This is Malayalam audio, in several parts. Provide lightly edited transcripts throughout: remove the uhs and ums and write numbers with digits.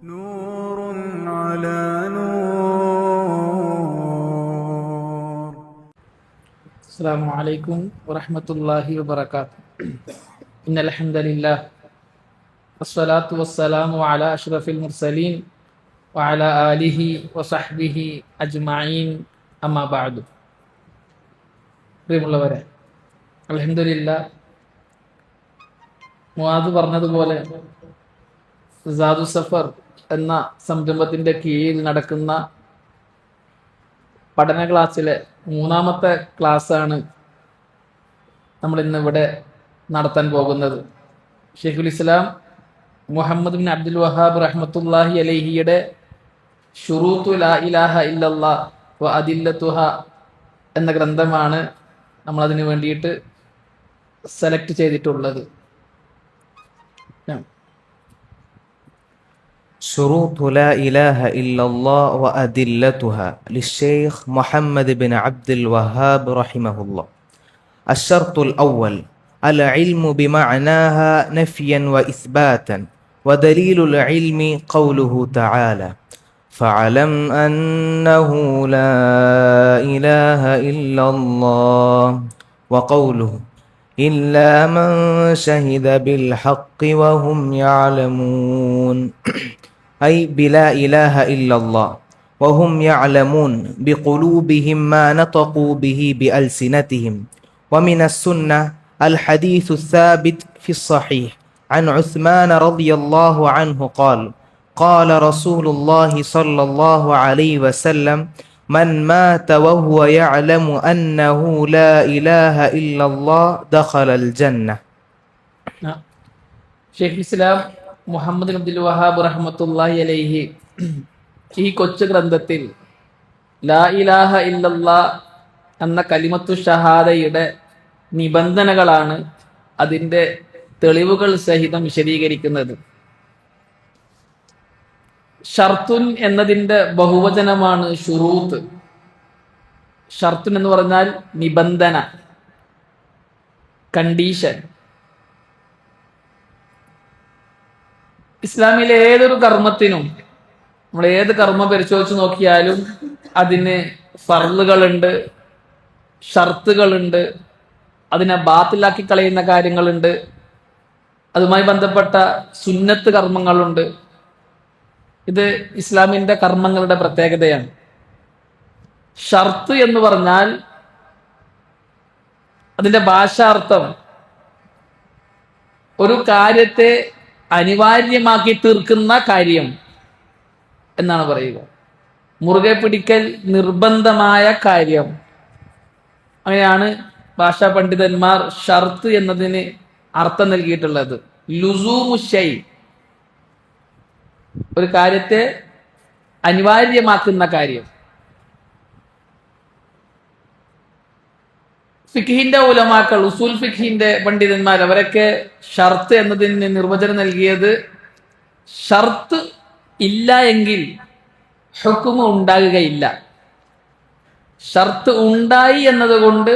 نور على نور. السلام عليكم ورحمة الله وبركاته. إن الحمد لله والصلاة والسلام على أشرف المرسلين وعلى آله وصحبه أجمعين أما بعد. പ്രിയമുള്ളവരെ, അൽഹംദുലില്ലാഹ് മുആദ് പറഞ്ഞതുപോലെ സാദു സഫർ എന്ന സംരംഭത്തിന്റെ കീഴിൽ നടക്കുന്ന പഠന ക്ലാസ്സിലെ മൂന്നാമത്തെ ക്ലാസ്സാണ് നമ്മൾ ഇന്ന് ഇവിടെ നടത്താൻ പോകുന്നത്. ഷെയ്ഖുൽ ഇസ്ലാം മുഹമ്മദ് ബിൻ അബ്ദുൽ വഹാബ് റഹ്മത്തുള്ളാഹി അലൈഹിയുടെ ശുറൂത്തു ലാ ഇലാഹ ഇല്ലല്ലാഹ് വ അദില്ലത്തുഹ എന്ന ഗ്രന്ഥമാണ് നമ്മൾ അതിനു വേണ്ടിയിട്ട് സെലക്ട് ചെയ്തിട്ടുള്ളത്. شروط لا إله إلا الله وأدلتها للشيخ محمد بن عبد الوهاب رحمه الله. الشرط الأول العلم بمعناها نفيا وإثباتا، ودليل العلم قوله تعالى: فاعلم أنه لا إله إلا الله، وقوله: إلا من شهد بالحق وهم يعلمون، أي بلا إله إلا الله وهم يعلمون بقلوبهم ما نطقوا به بألسنتهم. ومن السنة الحديث الثابت في الصحيح عن عثمان رضي الله عنه قال: قال رسول الله صلى الله عليه وسلم: من مات وهو يعلم أنه لا إله إلا الله دخل الجنة. ഷെയ്ഖുൽ ഇസ്ലാം മുഹമ്മദ് അബ്ദുൽ വഹാബ് റഹ്മത്തുള്ളാഹി അലൈഹി ഈ കൊച്ചു ഗ്രന്ഥത്തിൽ ലാ ഇലാഹ ഇല്ലല്ലാഹ് എന്ന കലിമത്തു ഷഹാദയുടെ നിബന്ധനകളാണ് അതിൻ്റെ തെളിവുകൾ സഹിതം വിശദീകരിക്കുന്നത്. ഷർത്തുൻ എന്നതിൻ്റെ ബഹുവചനമാണ് ഷുറൂത്ത്. ഷർത്തുൻ എന്ന് പറഞ്ഞാൽ നിബന്ധന, കണ്ടീഷൻ. ഇസ്ലാമിലെ ഏതൊരു കർമ്മത്തിനും, നമ്മൾ ഏത് കർമ്മം പരിശോധിച്ച് നോക്കിയാലും അതിന് ഫർളുകളുണ്ട്, ഷർത്തുകളുണ്ട്, അതിനെ ബാത്തിലാക്കി കളയുന്ന കാര്യങ്ങളുണ്ട്, അതുമായി ബന്ധപ്പെട്ട സുന്നത്ത് കർമ്മങ്ങളുണ്ട്. ഇത് ഇസ്ലാമിന്റെ കർമ്മങ്ങളുടെ പ്രത്യേകതയാണ്. ഷർത്ത് എന്ന് പറഞ്ഞാൽ അതിന്റെ ഭാഷാർത്ഥം ഒരു കാര്യത്തെ അനിവാര്യമാക്കി തീർക്കുന്ന കാര്യം എന്നാണ് പറയുക. മുറുകെ പിടിക്കൽ നിർബന്ധമായ കാര്യം, അങ്ങനെയാണ് ഭാഷാ പണ്ഡിതന്മാർ ഷർത്ത് എന്നതിന് അർത്ഥം നൽകിയിട്ടുള്ളത്. ലുസൂമു ശൈ, ഒരു കാര്യത്തെ അനിവാര്യമാക്കുന്ന കാര്യം. ഫിഖ്ഹിന്റെ ഉലമാക്കൾ, ഉസൂൽ ഫിഖ്ഹിന്റെ പണ്ഡിതന്മാർ, അവരൊക്കെ ഷർത്ത് എന്നതിന് നിർവചനം നൽകിയത് ഷർത്ത് ഇല്ല എങ്കിൽ ഹുക്മ് ഉണ്ടാകുകയില്ല. ഷർത്ത് ഉണ്ടായി എന്നതുകൊണ്ട്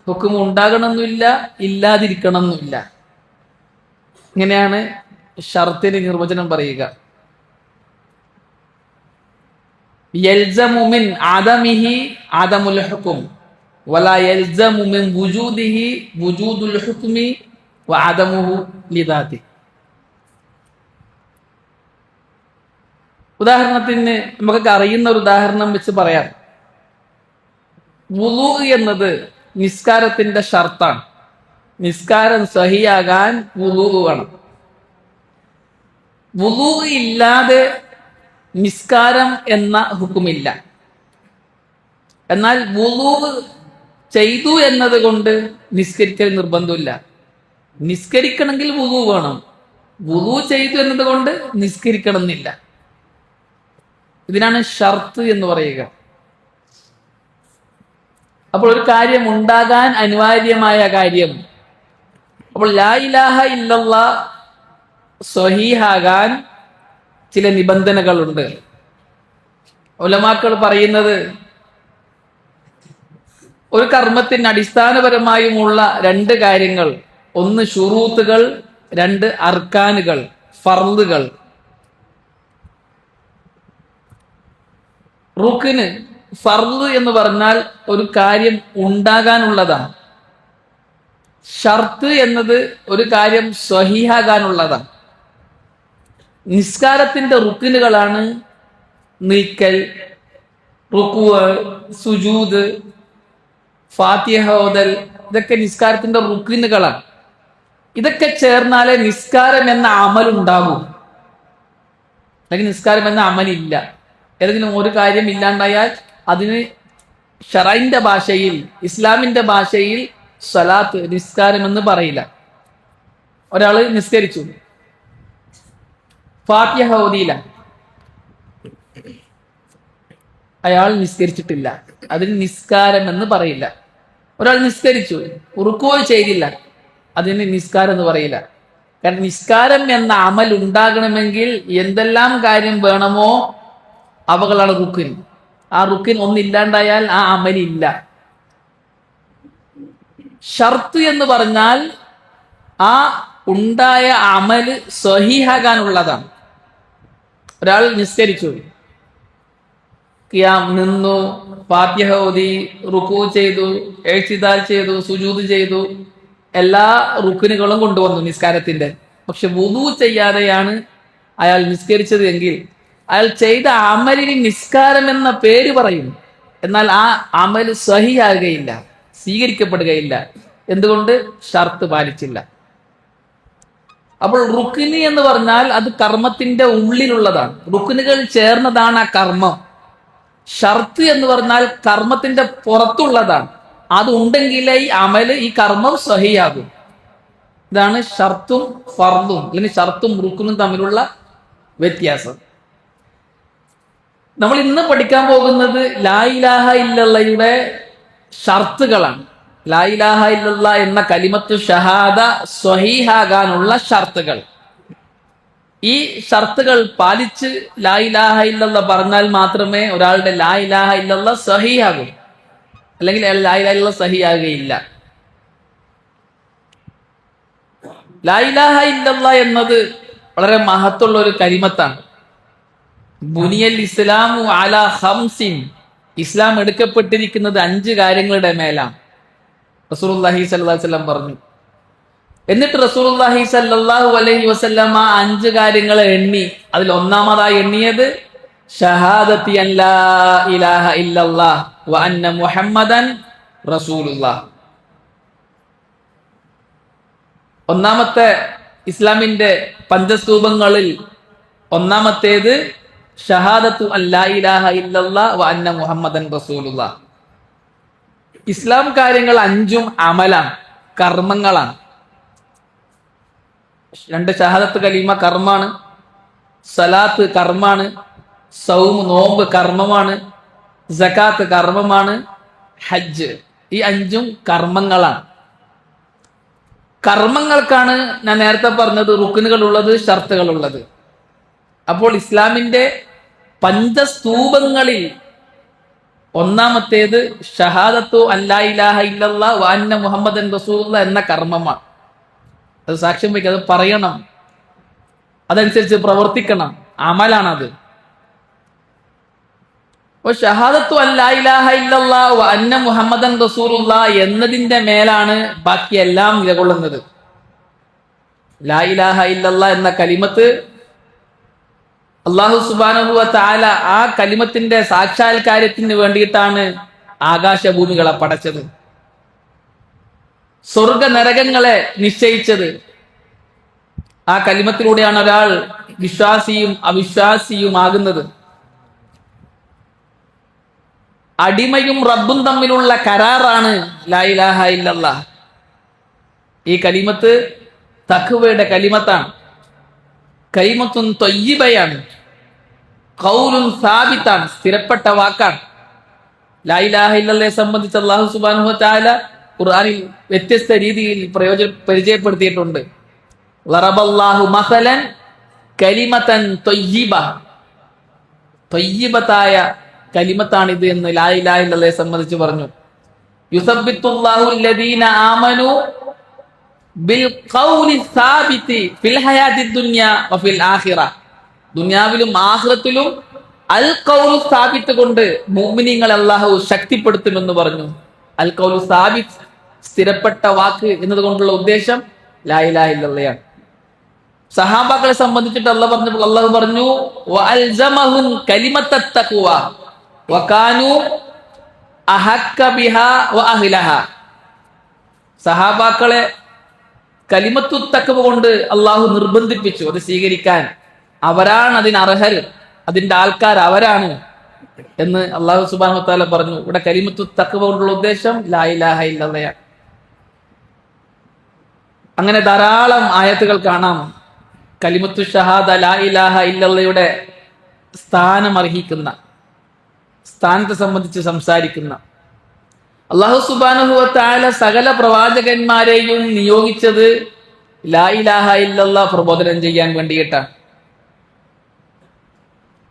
ഹുക്മ് ഉണ്ടാകണമെന്നില്ല, ഇല്ലാതിരിക്കണമെന്നില്ല. ഇങ്ങനെയാണ് ഷർത്തിന് നിർവചനം പറയുക. യൽസമു മിൻ ആദമിഹി ആദമുൽ ഹുക്ം വലാ യൽസമു മിൻ വുജൂദിഹി വുജൂദുൽ ഹുക്മി വഅദമുഹു ലിദാതി. ഉദാഹരണത്തിന് നമുക്കൊക്കെ അറിയുന്ന ഒരു ഉദാഹരണം വെച്ച് പറയാം. വുളൂ എന്നത് നിസ്കാരത്തിന്റെ ഷർത്താണ്. നിസ്കാരം സഹിയാകാൻ വുളൂ വേണം. വുളൂ ഇല്ലാതെ നിസ്കാരം എന്ന ഹുക്കുമില്ല. എന്നാൽ വുളൂ ചെയ്തു എന്നത് കൊണ്ട് നിസ്കരിക്കൽ നിർബന്ധമില്ല. നിസ്കരിക്കണമെങ്കിൽ വുളൂ വേണം. വുളൂ ചെയ്തു എന്നത് കൊണ്ട് നിസ്കരിക്കണം എന്നില്ല. ഇതിനാണ് ഷർത്ത് എന്ന് പറയുക. അപ്പോൾ ഒരു കാര്യം ഉണ്ടാകാൻ അനിവാര്യമായ കാര്യം, അപ്പോൾ ലാ ഇലാഹ ഇല്ലല്ലാഹ് സ്വഹീഹാകാൻ ചില നിബന്ധനകളുണ്ട്. ഉലമാക്കൾ പറയുന്നത് ഒരു കർമ്മത്തിന് അടിസ്ഥാനപരമായുമുള്ള രണ്ട് കാര്യങ്ങൾ, ഒന്ന് ഷുറൂത്തുകൾ, രണ്ട് അർക്കാനുകൾ, ഫർളുകൾ. റുക്കിന് ഫർള് എന്ന് പറഞ്ഞാൽ ഒരു കാര്യം ഉണ്ടാകാനുള്ളതാണ്. ഷർത്ത് എന്നത് ഒരു കാര്യം സ്വഹീഹാകാനുള്ളതാണ്. നിസ്കാരത്തിന്റെ റുക്കിനുകളാണ് നിൽക്കൽ, റുക്കുഅ്, സുജൂദ്, ഫാത്തിഹ ഓതൽ. ഇതൊക്കെ നിസ്കാരത്തിന്റെ റുക്കിനുകളാണ്. ഇതൊക്കെ ചേർന്നാലേ നിസ്കാരം എന്ന അമൽ ഉണ്ടാകും. അല്ലെങ്കിൽ നിസ്കാരം എന്ന അമലില്ല. ഏതെങ്കിലും ഒരു കാര്യം ഇല്ലാണ്ടായാൽ അതിന് ഷറൈന്റെ ഭാഷയിൽ, ഇസ്ലാമിന്റെ ഭാഷയിൽ സ്വലാത്ത്, നിസ്കാരം എന്ന് പറയില്ല. ഒരാള് നിസ്കരിച്ചു, ഫാത്തിഹ ഓതിയില്ല, അയാൾ നിസ്കരിച്ചിട്ടില്ല, അതിന് നിസ്കാരം എന്ന് പറയില്ല. ഒരാൾ നിസ്കരിച്ചു, റുക്കൂ ചെയ്തില്ല, അതിന് നിസ്കാരം എന്ന് പറയില്ല. കാരണം നിസ്കാരം എന്ന അമൽ ഉണ്ടാകണമെങ്കിൽ എന്തെല്ലാം കാര്യം വേണമോ അവകളാണ് റുക്കിൻ. ആ റുക്കിൻ ഒന്നില്ലാണ്ടായാൽ ആ അമലില്ല. ഷർത്ത് എന്ന് പറഞ്ഞാൽ ആ ഉണ്ടായ അമല് സ്വഹീഹാകാനുള്ളതാണ്. ഒരാൾ നിസ്കരിച്ചു, ഖിയാം നിന്നു, ഫാത്തിഹ ഓതി, റുക്കൂ ചെയ്തു, ഇഅ്തിദാൽ ചെയ്തു, സുജൂദ് ചെയ്തു, എല്ലാ റുക്കിനുകളും കൊണ്ടുവന്നു നിസ്കാരത്തിന്റെ. പക്ഷെ വുദൂ ചെയ്യാതെയാണ് അയാൾ നിസ്കരിച്ചത് എങ്കിൽ അയാൾ ചെയ്ത അമലിന് നിസ്കാരം എന്ന പേര് പറയും. എന്നാൽ ആ അമൽ സ്വഹീഹാകുകയില്ല, സ്വീകരിക്കപ്പെടുകയില്ല. എന്തുകൊണ്ട്? ഷർത്ത് പാലിച്ചില്ല. അപ്പോൾ റുക്കിന് എന്ന് പറഞ്ഞാൽ അത് കർമ്മത്തിന്റെ ഉള്ളിലുള്ളതാണ്. റുക്കിനുകൾ ചേർന്നതാണ് ആ കർമ്മം. ഷർത്ത് എന്ന് പറഞ്ഞാൽ കർമ്മത്തിന്റെ പുറത്തുള്ളതാണ്. അത് ഉണ്ടെങ്കിലേ ഈ അമല്, ഈ കർമ്മം സ്വഹീഹാകും. ഇതാണ് ഷർത്തും ഫർളും, അല്ലെങ്കിൽ ഷർത്തും റുക്കിനും തമ്മിലുള്ള വ്യത്യാസം. നമ്മൾ ഇന്ന് പഠിക്കാൻ പോകുന്നത് ലാ ഇലാഹ ഇല്ലല്ലയുടെ ഷർത്തുകളാണ്. ലാ ഇലാഹ ഇല്ലല്ലാ എന്ന കലിമത്ത് ഷഹാദ സ്വഹീഹാകാനുള്ള ഷർത്തുകൾ. ഈ ഷർത്തുകൾ പാലിച്ച് ലാ ഇലാഹ ഇല്ലല്ലാ പറഞ്ഞാൽ മാത്രമേ ഒരാളുടെ ലാ ഇലാഹ ഇല്ലല്ലാ സ്വഹീഹാകൂ. അല്ലെങ്കിൽ ലാ ഇലാഹ ഇല്ലല്ലാ സ്വഹീഹാകുകയില്ല. ലാ ഇലാഹ ഇല്ലല്ലാ എന്നത് വളരെ മഹത്വമുള്ള ഒരു കലിമത്താണ്. ബുനിയൽ ഇസ്ലാമു അലാ ഖംസിൻ, ഇസ്ലാം എടുക്കപ്പെട്ടിരിക്കുന്നത് 5 കാര്യങ്ങളുടെ മേലാണ്. റസൂലുള്ളാഹി സ്വല്ലല്ലാഹു അലൈഹി വസല്ലം പറഞ്ഞു. എന്നിട്ട് റസൂലുള്ളാഹി സ്വല്ലല്ലാഹു അലൈഹി വസല്ലം ആ 5 കാര്യങ്ങളെ എണ്ണി. അതിൽ ഒന്നാമതായി എണ്ണിയത് ഷഹാദത്തി അൻ ലാ ഇലാഹ ഇല്ലല്ലാഹ് വ അന്ന മുഹമ്മദൻ റസൂലുള്ളാഹ്. ഒന്നാമത്തെ ഇസ്ലാമിന്റെ പഞ്ചസ്തൂപങ്ങളിൽ ഒന്നാമത്തേത് ഷഹാദത്തു അൻ ലാ ഇലാഹ ഇല്ലല്ലാഹ് വ അന്ന മുഹമ്മദൻ റസൂലുള്ളാഹ്. ഇസ്ലാം കാര്യങ്ങൾ 5ഉം അമലാണ്, കർമ്മങ്ങളാണ്. 2 ഷഹാദത്ത് കലീമ കർമ്മാണ്, സലാത്ത് കർമ്മാണ്, സൗം നോമ്പ് കർമ്മമാണ്, സകാത്ത് കർമ്മമാണ്, ഹജ്ജ്, ഈ 5ഉം കർമ്മങ്ങളാണ്. കർമ്മങ്ങൾക്കാണ് ഞാൻ നേരത്തെ പറഞ്ഞത് റുക്നുകൾ ഉള്ളത്, ഷർത്തുകൾ ഉള്ളത്. അപ്പോൾ ഇസ്ലാമിന്റെ പഞ്ചസ്തൂപങ്ങളിൽ ഒന്നാമത്തേത് ഷഹാദത്തു അൻ ലാ ഇലാഹ ഇല്ലല്ലാഹ് വ അന്ന മുഹമ്മദൻ റസൂലുള്ളാഹ് എന്ന കർമ്മമാണ്. അത് സാക്ഷ്യം വയ്ക്കുക, അത് പറയണം, അതനുസരിച്ച് പ്രവർത്തിക്കണം, അമലാണത്. അപ്പോൾ ഷഹാദത്തു അൻ ലാ ഇലാഹ ഇല്ലല്ലാഹ് വ അന്ന മുഹമ്മദൻ റസൂലുള്ളാഹ് എന്നതിന്റെ മേലാണ് ബാക്കി എല്ലാം നിലകൊള്ളുന്നത്. ലാ ഇലാഹ ഇല്ലല്ലാഹ് എന്ന കലിമത്ത് അല്ലാഹു സുബ്ഹാനഹു വ തആല ആ കലിമത്തിന്റെ സാക്ഷാത്കാരത്തിന് വേണ്ടിയിട്ടാണ് ആകാശഭൂമികളെ പടച്ചത്, സ്വർഗ നരകങ്ങളെ നിശ്ചയിച്ചത്. ആ കലിമത്തിലൂടെയാണ് ഒരാൾ വിശ്വാസിയും അവിശ്വാസിയുമാകുന്നത്. അടിമയും റബ്ബും തമ്മിലുള്ള കരാറാണ് ലാ ഇലാഹ ഇല്ലല്ലാഹ്. ഈ കലിമത്ത് തഖ്വയുടെ കലിമത്താണ്, കലിമത്തുൻ ത്വയ്യിബയാണ്, ഖൗലുൻ സാബിത്താണ്, സ്ഥിരപ്പെട്ട വാക്കാണ്. ലാ ഇലാഹ ഇല്ലല്ലയെ സംബന്ധിച്ച് അല്ലാഹു സുബ്ഹാനഹു വ തആല ഖുർആനിൽ വ്യത്യസ്ത രീതിയിൽ പരിചയപ്പെടുത്തിയിട്ടുണ്ട്. ലറബല്ലാഹു മസലൻ കലിമതൻ ത്വയ്യിബ, ത്വയ്യിബത്തായ കലിമത്താണിത് എന്ന് ലാ ഇലാഹ ഇല്ലല്ലയെ സംബന്ധിച്ച് പറഞ്ഞു. യുസബ്ബിത്തുല്ലാഹു അല്ലദീന ആമനു ബിൽ ഖൗലി സാബിതി ഫിൽ ഹയാത്തി ദുനിയ വ ഫിൽ ആഖിറ. ദുനിയാവിലും ആഖിറത്തിലും അൽ ഖൗലു സാബിത്ത് കൊണ്ട് മുഅ്മിനീങ്ങളെ അല്ലാഹു ശക്തിപ്പെടുത്തുമെന്ന് പറഞ്ഞു. അൽ ഖൗലു സാബിത്ത്, സ്ഥിരപ്പെട്ട വാക്ക് എന്നതുകൊണ്ടുള്ള ഉദ്ദേശം ലാ ഇലാഹ ഇല്ലല്ലാഹ്. സഹാബാക്കളെ സംബന്ധിച്ചിട്ട് അല്ലാഹു പറഞ്ഞു വഅൽസമഹും കലിമത്തത് തഖ്വ വകാനൂ അഹക്ക ബിഹാ വഅഹ്ലഹാ. സഹാബാക്കളെ കലിമത്തു തഖ്വ കൊണ്ട് അള്ളാഹു നിർബന്ധിപ്പിച്ചു അത് സ്വീകരിക്കാൻ. അവരാണ് അതിന് അർഹർ, അതിന്റെ ആൾക്കാർ അവരാണ് എന്ന് അള്ളാഹു സുബ്ഹാനഹു വ തആല പറഞ്ഞു. ഇവിടെ കലിമത്തു തഖ്വ കൊണ്ടുള്ള ഉദ്ദേശം ലാ ഇലാഹ ഇല്ലല്ലാഹ്. അങ്ങനെ ധാരാളം ആയത്തുകൾ കാണാം കലിമത്തു ഷഹാദ ലാ ഇലാഹ ഇല്ലല്ലയുടെ സ്ഥാനം അർഹിക്കുന്ന, സ്ഥാനത്തെ സംബന്ധിച്ച് സംസാരിക്കുന്ന. അല്ലാഹു സുബ്ഹാനഹു വ തആല സകല പ്രവാചകന്മാരെയും നിയോഗിച്ചത് ലാ ഇലാഹ ഇല്ലല്ലാഹ് പ്രബോധനം ചെയ്യാൻ വേണ്ടിയിട്ടാണ്.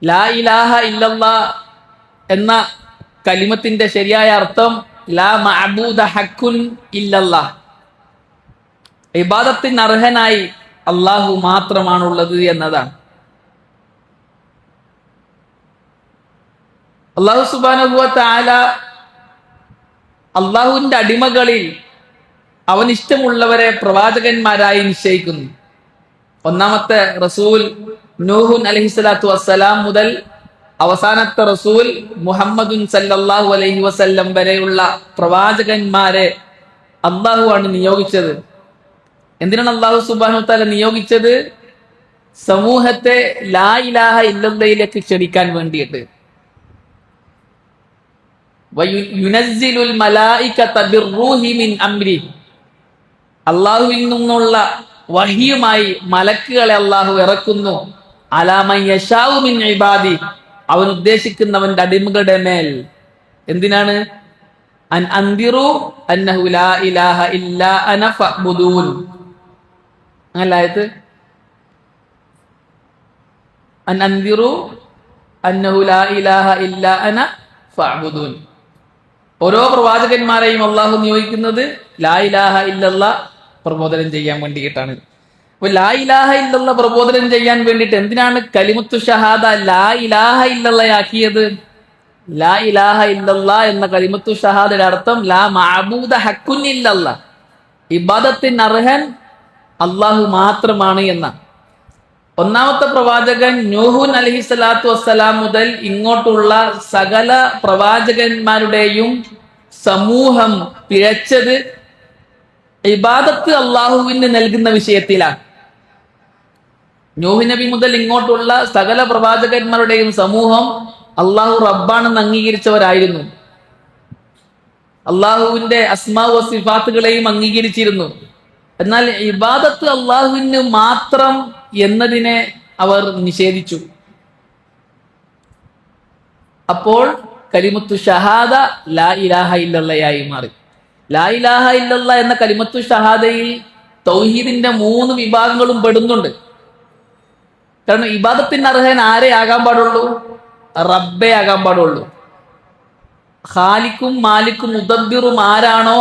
ലാ ഇലാഹ ഇല്ലല്ലാഹ് എന്ന കലിമത്തിന്റെ ശരിയായ അർത്ഥം ലാ മഅബൂദ ഹഖ്കുൻ ഇല്ലല്ലാഹ്, ഇബാദത്തിന് അർഹനായി അള്ളാഹു മാത്രമാണുള്ളത് എന്നതാണ്. അല്ലാഹു സുബ്ഹാനഹു വ തആല അള്ളാഹുവിന്റെ അടിമകളിൽ അവൻ ഇഷ്ടമുള്ളവരെ പ്രവാചകന്മാരായി നിശ്ചയിക്കുന്നു. ഒന്നാമത്തെ റസൂൽ നൂഹ് അലൈഹിസ്സലാത്തു വസ്സലാം മുതൽ അവസാനത്തെ റസൂൽ മുഹമ്മദുൻ സല്ലല്ലാഹു അലൈഹി വസല്ലം വരെയുള്ള പ്രവാചകന്മാരെ അള്ളാഹു ആണ് നിയോഗിച്ചത്. എന്തിനാണ് അള്ളാഹു സുബ്ഹാനഹു വ തആല നിയോഗിച്ചത്? സമൂഹത്തെ ലാ ഇലാഹ ഇല്ലല്ലാഹിലേക്ക് ക്ഷണിക്കാൻ വേണ്ടിയിട്ട്. വയുനസ്സിലുൽ മലായികത ബിർറൂഹി മിൻ അംരി, അള്ളാഹുവിൽ നിന്നുള്ള വഹിയുമായി മലക്കുകളെ അള്ളാഹു ഇറക്കുന്നു. അലാ മൻ യശാഉ മിൻ ഇബാദി, അവൻ ഉദ്ദേശിക്കുന്നവന്റെ അടിമകളുടെ മേൽ. എന്തിനാണ്? അൻ അൻദിറു അന്നഹു ലാ ഇലാഹ ഇല്ലാ അന ഫഅ്ബുദൂൻ. അങ്ങനല്ല ആയത്? അൻ അൻദിറു അന്നഹു ലാ ഇലാഹ ഇല്ലാ അന ഫഅ്ബുദൂൻ. ഓരോ പ്രവാചകന്മാരെയും അള്ളാഹു നിയോഗിക്കുന്നത് ലാ ഇലാഹ ഇല്ലല്ലാഹ് പ്രബോധനം ചെയ്യാൻ വേണ്ടിയിട്ടാണ്. അപ്പൊ ലാ ഇലാഹ ഇല്ലല്ലാഹ് പ്രബോധനം ചെയ്യാൻ വേണ്ടിയിട്ട് എന്തിനാണ് കലിമത്തു ഷഹാദ ലാ ഇലാഹ ഇല്ലല്ലാഹ് ആക്കിയത്? ലാ ഇലാഹ ഇല്ലല്ലാഹ് എന്ന കലിമത്തു ഷഹാദയുടെ അർത്ഥം ലാ മഅബൂദ ഹഖ്കുൻ ഇല്ലല്ലാഹ്, ഇബാദത്തിന് അർഹൻ അള്ളാഹു മാത്രമാണ് എന്ന. ഒന്നാമത്തെ പ്രവാചകൻ നൂഹ് അലൈഹിസ്സലാത്തു വസ്സലാം മുതൽ ഇങ്ങോട്ടുള്ള സകല പ്രവാചകന്മാരുടെയും സമൂഹം പിഴച്ചത് ഇബാദത്ത് അള്ളാഹുവിന് നൽകുന്ന വിഷയത്തിലാണ്. നൂഹ് നബി മുതൽ ഇങ്ങോട്ടുള്ള സകല പ്രവാചകന്മാരുടെയും സമൂഹം അള്ളാഹു റബ്ബാണെന്ന് അംഗീകരിച്ചവരായിരുന്നു. അള്ളാഹുവിന്റെ അസ്മാ വ സിഫാത്തുകളെയും അംഗീകരിച്ചിരുന്നു. എന്നാൽ ഇബാദത്ത് അള്ളാഹുവിന് മാത്രം എന്നതിനെ അവർ നിഷേധിച്ചു. അപ്പോൾ കലിമത്തു ഷഹാദ ലാ ഇലാഹ ഇല്ലല്ലാഹ് മാറി. ലാ ഇലാഹ ഇല്ലല്ലാഹ് എന്ന കലിമത്തു ഷഹാദയിൽ തൗഹീദിന്റെ 3 വിഭാഗങ്ങളും പെടുന്നുണ്ട്. കാരണം ഇബാദത്തിന് അർഹൻ ആരെ ആകാൻ പാടുള്ളൂ? റബ്ബേ ആകാൻ പാടുള്ളൂ. ഖാലിക്കും മാലിക്കും മുദബ്ബിറും ആരാണോ,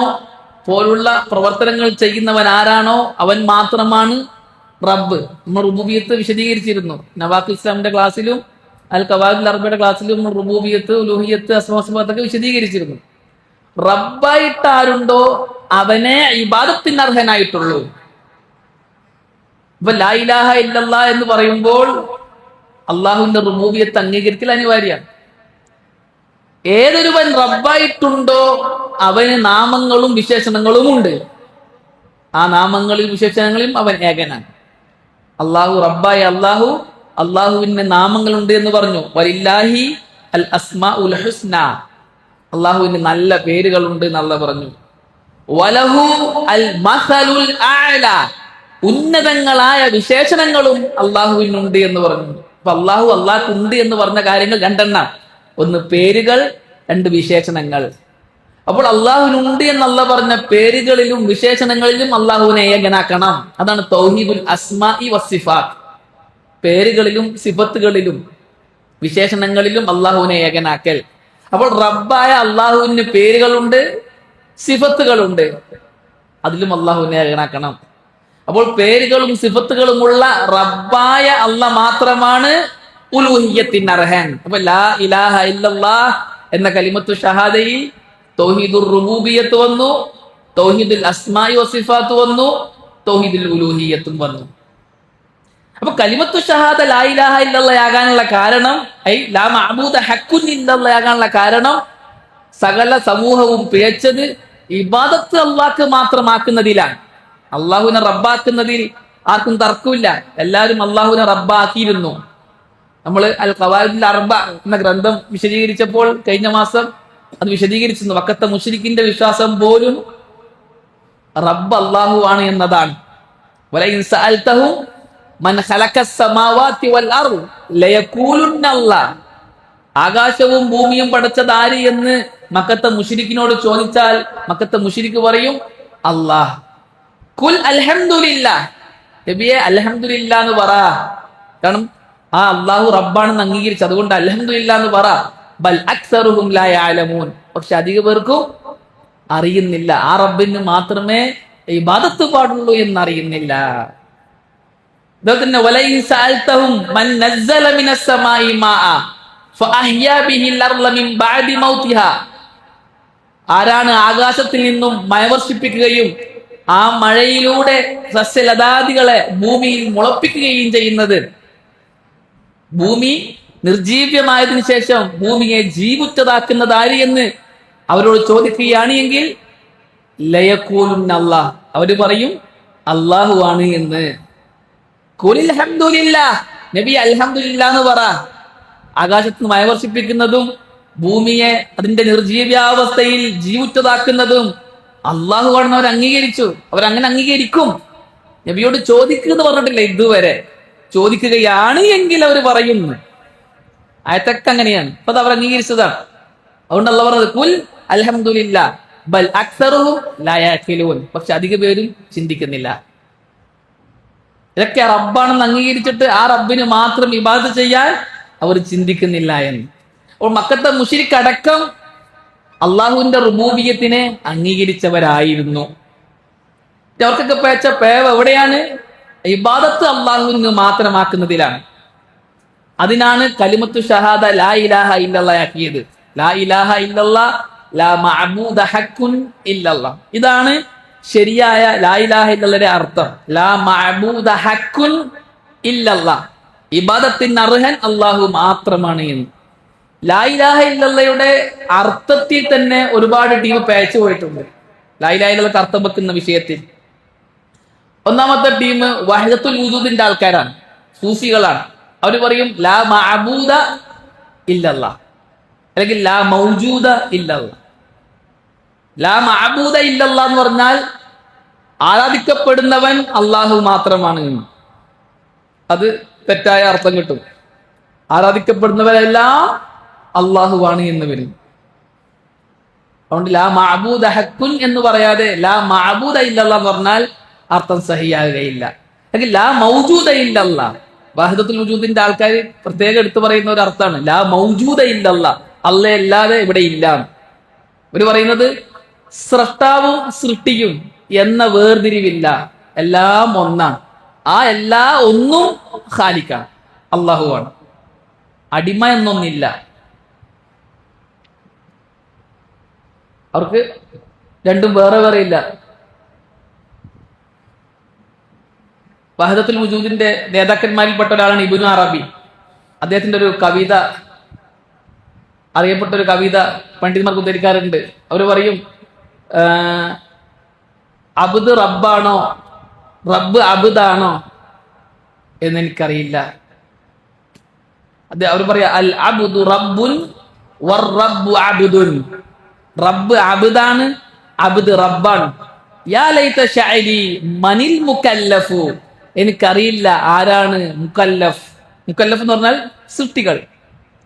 പോലുള്ള പ്രവർത്തനങ്ങൾ ചെയ്യുന്നവൻ ആരാണോ അവൻ മാത്രമാണ് റബ്ബ്. നമ്മൾ റുബൂബിയത്ത് വിശദീകരിച്ചിരുന്നു. നവാഖ് ഇസ്ലാമിന്റെ ക്ലാസ്സിലും അൽ ഖവാഇദുൽ അർബയുടെ ക്ലാസ്സിലും റുബൂബിയത്ത്, ഉലൂഹിയത്ത്, അസ്മാ സിഫാത്തൊക്കെ വിശദീകരിച്ചിരുന്നു. റബ്ബായിട്ട് ആരുണ്ടോ അവനെ ഇബാദത്തിന് അർഹനായിട്ടുള്ളൂ. ഇപ്പൊ ലാ ഇലാഹ ഇല്ലല്ലാഹ് എന്ന് പറയുമ്പോൾ അള്ളാഹുവിന്റെ റുബൂബിയത്ത് അംഗീകരിക്കൽ അനിവാര്യമാണ്. ഏതൊരുവൻ റബ്ബായിട്ടുണ്ടോ അവന് നാമങ്ങളും വിശേഷണങ്ങളും ഉണ്ട്. ആ നാമങ്ങളിൽ വിശേഷണങ്ങളിലും അവൻ ഏകനാണ്. അള്ളാഹു റബ്ബായ അള്ളാഹുവിന്റെ നാമങ്ങളുണ്ട് എന്ന് പറഞ്ഞു. വലില്ലാഹി അൽ അസ്മാഉൽ ഹുസ്ന, അള്ളാഹുവിന് നല്ല പേരുകളുണ്ട് എന്നല്ല പറഞ്ഞു. വലഹു അൽ മസലുൽ അഅല, ഉന്നതങ്ങളായ വിശേഷണങ്ങളും അള്ളാഹുവിനുണ്ട് എന്ന് പറഞ്ഞു. അപ്പൊ അള്ളാഹുണ്ട് എന്ന് പറഞ്ഞ കാര്യങ്ങൾ 2 എണ്ണം. ഒന്ന് പേരുകൾ, 2 വിശേഷണങ്ങൾ. അപ്പോൾ അള്ളാഹുവിനുണ്ട് എന്നല്ല പറഞ്ഞ പേരുകളിലും വിശേഷണങ്ങളിലും അള്ളാഹുവിനെ ഏകനാക്കണം. അതാണ് തൗഹീദുൽ അസ്മാഇ വസ്സിഫാത്ത്. പേരുകളിലും സിഫത്തുകളിലും വിശേഷണങ്ങളിലും അള്ളാഹുവിനെ ഏകനാക്കൽ. അപ്പോൾ റബ്ബായ അള്ളാഹുവിന് പേരുകളുണ്ട്, സിഫത്തുകളുണ്ട്, അതിലും അള്ളാഹുവിനെ ഏകനാക്കണം. അപ്പോൾ പേരുകളും സിഫത്തുകളുമുള്ള റബ്ബായ അള്ളാഹ് മാത്രമാണ് ഉലൂഹിയ്യത്തിന് അർഹൻ. അപ്പൊ ലാ ഇലാഹ ഇല്ലല്ലാഹ് എന്ന കലിമത്തു ഷഹാദയിൽ തൗഹീദുർ റുബൂബിയ്യത്ത് വന്നു, തൗഹീദുൽ അസ്മാഇ വസിഫാത്ത് വന്നു, തൗഹീദുൽ ഉലൂഹിയ്യത്തും വന്നു. അപ്പൊ കലിമത്തു ഷഹാദ ലാ ഇലാഹ ഇല്ലല്ലാഹ് ആകാനുള്ള കാരണം, ലാ മഅബൂദ ഹഖ്ഖുൻ ഇല്ലല്ലാഹ് ആകാനുള്ള കാരണം, സകല സമൂഹവും പിഴച്ചത് ഇബാദത്ത് അള്ളാഹ്ക്ക് മാത്രമാക്കുന്നതിലാണ്. അള്ളാഹുവിനെ റബ്ബാക്കുന്നതിൽ ആർക്കും തർക്കമില്ല. എല്ലാവരും അള്ളാഹുവിനെ റബ്ബാക്കിയിരുന്നു. നമ്മൾ അൽ ഖവായിദുൽ അർബ എന്ന ഗ്രന്ഥം വിശദീകരിച്ചപ്പോൾ കഴിഞ്ഞ മാസം അത് വിശദീകരിച്ചിരുന്നു. വക്കത്തെ മുശ്രിക്കിന്റെ വിശ്വാസം പോലും റബ്ബ് അള്ളാഹു ആണ് എന്നതാണ്. വലഇൻ സഅൽതഹും മൻ ഖലഖസ് സമാവാതി വൽ അർദ് ലയഖൂലുന്ന അല്ലാഹ്. ആകാശവും ഭൂമിയും പടച്ചത് ആര് എന്ന് മക്കത്തെ മുശ്രിക്കിനോട് ചോദിച്ചാൽ മക്കത്തെ മുശ്രിക്ക് പറയും അല്ലാഹ്. ഖുൽ അൽഹംദുലില്ലാഹ്, നബിയെ അൽഹംദുലില്ലാ എന്ന് പറ. കാരണം ആ അള്ളാഹു റബ്ബാണെന്ന് അംഗീകരിച്ചു, അതുകൊണ്ട് അൽഹംദുലില്ലാ എന്ന് പറ. ബൽ അക്സറുഹും ലാ യഅലമൂൻ, പക്ഷെ അധിക പേർക്കും അറിയുന്നില്ല. ആ റബ്ബിന് മാത്രമേ ഇബാദത്ത് പാടുള്ളൂ എന്നറിയുന്നില്ല. അതുപോലെ തന്നെ വലഇൻ സഅൽതഹും മൻ നസ്സല മിനസ് സമാഇ മാഅ ഫഅഹ്യാ ബിഹിൽ അർള മിൻ ബഅദി മൗതിഹാ. ആരാണ് ആകാശത്തിൽ നിന്നും മഴ വർഷിപ്പിക്കുകയും ആ മഴയിലൂടെ സസ്യലതാദികളെ ഭൂമിയിൽ മുളപ്പിക്കുകയും ചെയ്യുന്നത്? ഭൂമി നിർജീവ്യമായതിനു ശേഷം ഭൂമിയെ ജീവുറ്റതാക്കുന്നത് ആര് എന്ന് അവരോട് ചോദിക്കുകയാണ് എങ്കിൽ ലയഖൂലുന്ന അല്ലാഹ്, അവര് പറയും അല്ലാഹു ആണ് എന്ന്. ഖുലിൽ ഹംദുലില്ലാഹ്, നബി അൽഹംദുലില്ലാ എന്ന് പറ. ആകാശത്ത് മഴ വർഷിപ്പിക്കുന്നതും ഭൂമിയെ അതിന്റെ നിർജീവ്യാവസ്ഥയിൽ ജീവുറ്റതാക്കുന്നതും അള്ളാഹു ആണെന്ന് അവർ അംഗീകരിച്ചു. അവരങ്ങനെ അംഗീകരിക്കും. നബിയോട് ചോദിക്കുക എന്ന് പറഞ്ഞിട്ടില്ല ഇതുവരെ. ചോദിക്കുകയാണ് എങ്കിൽ അവർ പറയുന്നു. ആയത്തൊക്കെ അങ്ങനെയാണ്. അപ്പൊ അത് അവർ അംഗീകരിച്ചതാണ്. അതുകൊണ്ട് അള്ളാഹു പറഞ്ഞത് ഖുൽ അൽഹംദുലില്ലാ ബൽ അക്സറുഹും ലാ യഅഖിലൂൻ, പക്ഷെ അധിക പേരും ചിന്തിക്കുന്നില്ല. ഇതൊക്കെ റബ്ബാണെന്ന് അംഗീകരിച്ചിട്ട് ആ റബ്ബിന് മാത്രം ഇബാദത്ത് ചെയ്യാൻ അവർ ചിന്തിക്കുന്നില്ല എന്ന്. അപ്പോൾ മക്കത്തെ മുശ്രിക്ക് അടക്കം അള്ളാഹുവിന്റെ റുബൂബിയത്തിനെ അംഗീകരിച്ചവരായിരുന്നു. അവർക്കൊക്കെ പേച്ച പേവ് എവിടെയാണ്? ഇബാദത്ത് അള്ളാഹുവിന് മാത്രമാക്കുന്നതിലാണ്. അതിനാണ് കലിമത്തു ഷഹാദ ലാ ഇലാഹ ഇല്ലല്ലാഹ് ആക്കിയത്. ലാ ഇലാഹ ഇല്ലല്ലാഹ് ലാ മഅബൂദ ഹഖ്ഖുൻ ഇല്ലല്ലാഹ്. ഇതാണ് ശരിയായ ലാ ഇലാഹ ഇല്ലല്ലാഹയുടെ അർത്ഥം. ലാ മഅബൂദ ഹഖ്ഖുൻ ഇല്ലല്ലാഹ്, ഇബാദത്തിന് അർഹൻ അള്ളാഹു മാത്രമാണ് എന്ന്. ലാ ഇലാഹ ഇല്ലല്ലയുടെ അർത്ഥത്തിൽ തന്നെ ഒരുപാട് ടീം പേച്ചു പോയിട്ടുണ്ട്. ലാ ഇലാഹ ഇല്ലല്ലക്ക് അർത്ഥം വെക്കുന്ന വിഷയത്തിൽ ഒന്നാമത്തെ ടീം വഹ്ദത്തുൽ വുജൂദിന്റെ ആൾക്കാരാണ്, സൂഫികളാണ്. അവർ പറയും ലാ മഅബൂദ ഇല്ലല്ലാഹ്, അല്ലെങ്കിൽ ലാ മൗജൂദ ഇല്ലല്ലാഹ്. ലാ മഅബൂദ ഇല്ലല്ലാഹ് എന്ന് പറഞ്ഞാൽ ആരാധിക്കപ്പെടുന്നവൻ അള്ളാഹു മാത്രമാണ്. അത് തെറ്റായ അർത്ഥം കിട്ടും. ആരാധിക്കപ്പെടുന്നവരെല്ലാം അള്ളാഹുവാണ് എന്ന് വരും. അതുകൊണ്ട് ലാ മഅബൂദ ഹഖ്ഖുൻ എന്ന് പറയാതെ ലാ മഅബൂദ ഇല്ലല്ലാഹ് എന്ന് പറഞ്ഞാൽ അർത്ഥം സഹിയാകുകയില്ല. അല്ലെങ്കിൽ ലാ മൗജൂദ ഇല്ലല്ലാഹ്, വഹ്ദത്തുൽ വുജൂദിന്റെ ആൾക്കാർ പ്രത്യേകം എടുത്തു പറയുന്ന ഒരു അർത്ഥമാണ് ലാ മൗജൂദ ഇല്ലല്ലാഹ്, അല്ലാഹ് അല്ലാതെ ഇവിടെ ഇല്ല. ഇവര് പറയുന്നത് സ്രഷ്ടാവും സൃഷ്ടിയും എന്ന വേർതിരിവില്ല, എല്ലാം ഒന്നാണ്. ആ എല്ലാ ഒന്നും ഖാലിക്കാണ്, അള്ളാഹുവാണ്. അടിമ എന്നൊന്നില്ല. അവർക്ക് രണ്ടും വേറെ വേറെ ഇല്ല. വഹദത്തുൽ വുജൂദിന്റെ നേതാക്കന്മാരിൽപ്പെട്ട ഒരാളാണ് ഇബ്നു അറബി. അദ്ദേഹത്തിന്റെ ഒരു കവിത, അറിയപ്പെട്ട ഒരു കവിത പണ്ഡിതന്മാർക്ക് ഉദ്ധരിക്കാറുണ്ട്. അവർ പറയും അബ്ദ് റബ്ബാണോ റബ്ബ് അബ്ദാണോ എന്നെനിക്കറിയില്ല. അവർ പറയാ അൽ അബ്ദു റബ്ബുൻ വർ റബ്ബു അബ്ദുൻ. റബ്ബ് അബ്ദാണ്, അബ്ദ് റബ്ബാണ്. യാ ലൈത ശഅരി മനിൽ മുകല്ലഫു, എനിക്കറിയില്ല ആരാണ് മുകല്ലഫ്. മുകല്ലഫ് എന്ന് പറഞ്ഞാൽ സൃഷ്ടികൾ,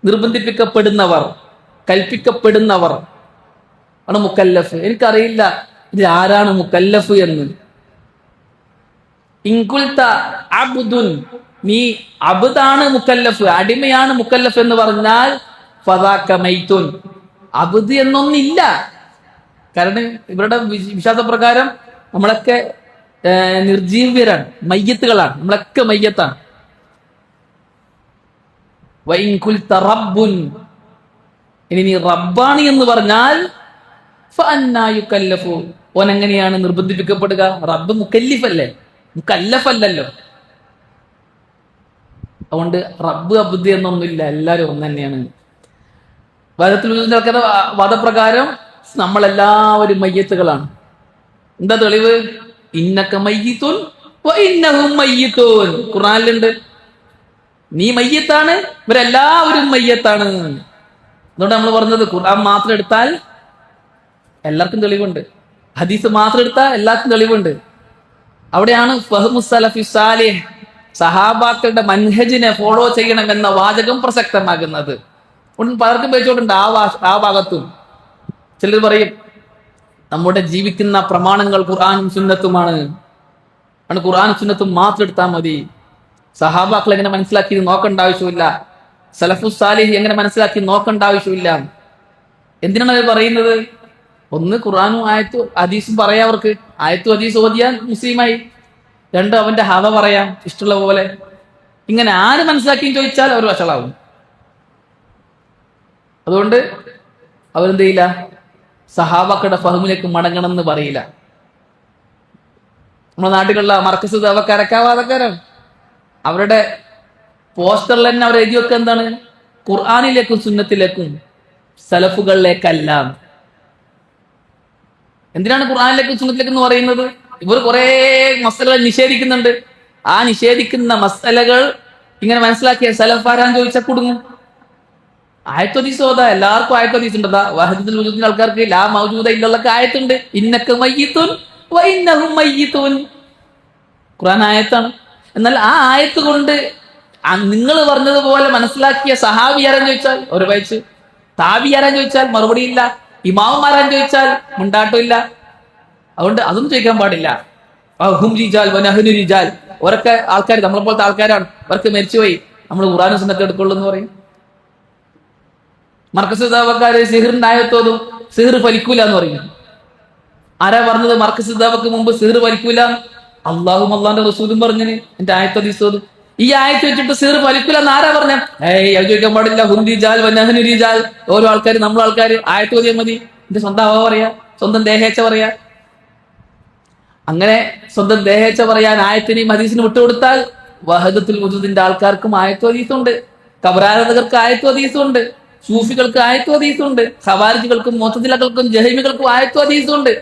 നിർബന്ധിപ്പിക്കപ്പെടുന്നവർ, കൽപ്പിക്കപ്പെടുന്നവർ ആണ് മുകല്ലഫ്. എനിക്കറിയില്ല ഇത് ആരാണ് മുകല്ലഫ് എന്ന്. ഇൻകുൽത അബ്ദുൻ, നീ അബ്ദാണ് മുകല്ലഫ്, അടിമയാണ് മുകല്ലഫ് എന്ന് പറഞ്ഞാൽ ഫദാക മൈതുൻ, അബ്ദ് എന്നൊന്നില്ല. കാരണം ഇവരുടെ വിശ്വാസപ്രകാരം നമ്മളൊക്കെ നിർജീവ്യരാണ്, മയ്യത്തുകളാണ്, നമ്മളൊക്കെ മയ്യത്താണ്. വഇൻ ഖുൽത റബ്ബുൻ, ഇനി നീ റബ്ബാണ് എന്ന് പറഞ്ഞാൽ ഫഅന്നാ യുകല്ലഫു, ഓൻ എങ്ങനെയാണ് നിർബന്ധിപ്പിക്കപ്പെടുക? റബ്ബ് മുക്കല്ലിഫല്ലേ, മുക്കല്ലഫല്ലല്ലോ. അതുകൊണ്ട് റബ്ബ് അബ്ദ് എന്നൊന്നുമില്ല, എല്ലാവരും ഒന്ന് തന്നെയാണ്. വേദത്തിൽ വാദപ്രകാരം നമ്മളെല്ലാവരും മയ്യത്തുകളാണ്. എന്താ തെളിവ്? ഇന്നക മയ്യിത്തുൻ വ ഇന്നഹും മയ്യിത്തൂൻ. ഖുർആനിലുണ്ട്, നീ മയ്യത്താണ്, ഇവരെല്ലാവരും മയ്യത്താണ്. അതുകൊണ്ട് നമ്മൾ പറഞ്ഞത് ഖുർആൻ മാത്രം എടുത്താൽ എല്ലാവർക്കും തെളിവുണ്ട്, ഹദീസ് മാത്രം എടുത്താൽ എല്ലാവർക്കും തെളിവുണ്ട്. അവിടെയാണ് ഫഹ്മുസ് സലഫി സാലിഹ്, സഹാബാക്കളുടെ മൻഹജിനെ ഫോളോ ചെയ്യണമെന്ന വാചകം പ്രസക്തമാകുന്നത്. പലർക്കും പേച്ചോട്ടുണ്ട് ആ ഭാഗത്തും. ചിലർ പറയും നമ്മുടെ ജീവിക്കുന്ന പ്രമാണങ്ങൾ ഖുർആനും സുന്നത്തുമാണ്, ഖുർആനും സുന്നത്തും മാത്രം എടുത്താൽ മതി. സഹാബാക്കൾ എങ്ങനെ മനസ്സിലാക്കി നോക്കേണ്ട ആവശ്യമില്ല, സലഫു സാലിഹ് എങ്ങനെ മനസ്സിലാക്കി നോക്കേണ്ട ആവശ്യമില്ല. എന്തിനാണ് അവർ പറയുന്നത്? ഒന്ന്, ഖുർആനും ആയത്തും ഹദീസും പറയാം അവർക്ക്, ആയത്തും ഹദീസ് ഓതിയാൽ മുസ്ലിമായി. രണ്ട്, അവന്റെ ഹവ പറയാം ഇഷ്ടമുള്ള പോലെ. ഇങ്ങനെ ആര് മനസ്സിലാക്കിയും ചോദിച്ചാൽ അവർ വഷളാവും. അതുകൊണ്ട് അവരെന്ത് ചെയ്യില്ല, സഹാബാക്കളുടെ ഫഹ്മിലേക്ക് മടങ്ങണം എന്ന് പറയില്ല. നമ്മുടെ നാട്ടിലുള്ള മർക്കസ് ദഅവക്കാരക്കാവാദക്കാരാണ്. അവരുടെ പോസ്റ്ററിൽ തന്നെ അവർ എഴുതി വെക്കുക എന്താണ്? ഖുർആനിലേക്കും സുന്നത്തിലേക്കും സലഫുകളിലേക്കല്ല. എന്തിനാണ് ഖുർആനിലേക്കും സുന്നത്തിലേക്കും എന്ന് പറയുന്നത്? ഇവർ കുറെ മസലകൾ നിഷേധിക്കുന്നുണ്ട്. ആ നിഷേധിക്കുന്ന മസലകൾ ഇങ്ങനെ മനസ്സിലാക്കിയ സലഫാരാന്ന് ചോദിച്ചാൽ കുടുങ്ങും. ആയത്ത് ഹദീസ് ഓതാ, എല്ലാവർക്കും ആയത്ത് ഹദീസ് ഉണ്ട്. വഹദത്തുൽ വജൂദിന്റെ ആൾക്കാർക്ക് ലാ മൗജൂദ ഇല്ലല്ലൊക്കെ ആയത്തുണ്ട്. ഇന്നക മയ്യിത്തുൻ വ ഇന്നഹും മയ്യിത്തൂൻ, ഖുർആൻ ആയത്താണ്. എന്നാൽ ആ ആയത്ത് കൊണ്ട് നിങ്ങൾ പറഞ്ഞതുപോലെ മനസ്സിലാക്കിയ സഹാബി ആരാന്ന് ചോദിച്ചാൽ ഒരു വായിച്ച്, താബി ആരാന്ന് ചോദിച്ചാൽ മറുപടി ഇല്ല, ഇമാമുമാരാന്ന് ചോദിച്ചാൽ മുണ്ടാട്ടം ഇല്ല. അതുകൊണ്ട് അതൊന്നും ചോദിക്കാൻ പാടില്ല. ഹും റിജാൽ വനഹ്നു റിജാൽ, ഓരൊക്കെ ആൾക്കാർ നമ്മളെ പോലത്തെ ആൾക്കാരാണ്, അവർക്ക് മരിച്ചുപോയി, നമ്മൾ ഖുർആനും സുന്നത്തും എടുക്കുള്ളൂ എന്ന് പറയും. മർക്കസ് ദഅവക്കാര് സിഹറിന്റെ ആയത്തോതും സിഹർ ഫലിക്കൂല എന്ന് പറയും. ആരാ പറഞ്ഞത് മർക്കസ് ദഅവക്ക് മുമ്പ് സിഹർ ഫലിക്കൂല? അള്ളാഹും അള്ളാന്റെ റസൂലും പറഞ്ഞിന്. എന്റെ ആയത്ത് ഹദീസോതും ഈ ആയത്ത് വെച്ചിട്ട് സിഹർ ഫലിക്കൂല എന്ന് ആരാ പറഞ്ഞ? അത് ചോദിക്കാൻ പാടില്ല. ഹും റിജാൽ വനഹ്നു റിജാൽ, ഓരോ ആൾക്കാർ നമ്മൾ ആൾക്കാർ ആയത്ത് ഓതിയാൽ മതി. എന്റെ സ്വന്തം ഹവ പറയാ, സ്വന്തം ദേഹേച്ഛ പറയാ. അങ്ങനെ സ്വന്തം ദേഹേച്ഛ പറയാൻ ആയത്തിനെയും ഹദീസിനും വിട്ടുകൊടുത്താൽ വഹദത്തുൽ വജൂദിന്റെ ആൾക്കാർക്കും ആയത്ത് ഹദീസുണ്ട്, ഖബറാരാധകർക്ക് ആയത്ത് ഹദീസുണ്ട്, സൂഫികൾക്ക് ആയത്ത് ഹദീസുണ്ട്, ഖവാരിജികൾക്കും മുഅ്തസിലകൾക്കും ജഹ്മികൾക്കും ആയത്ത് ഹദീസുണ്ട്.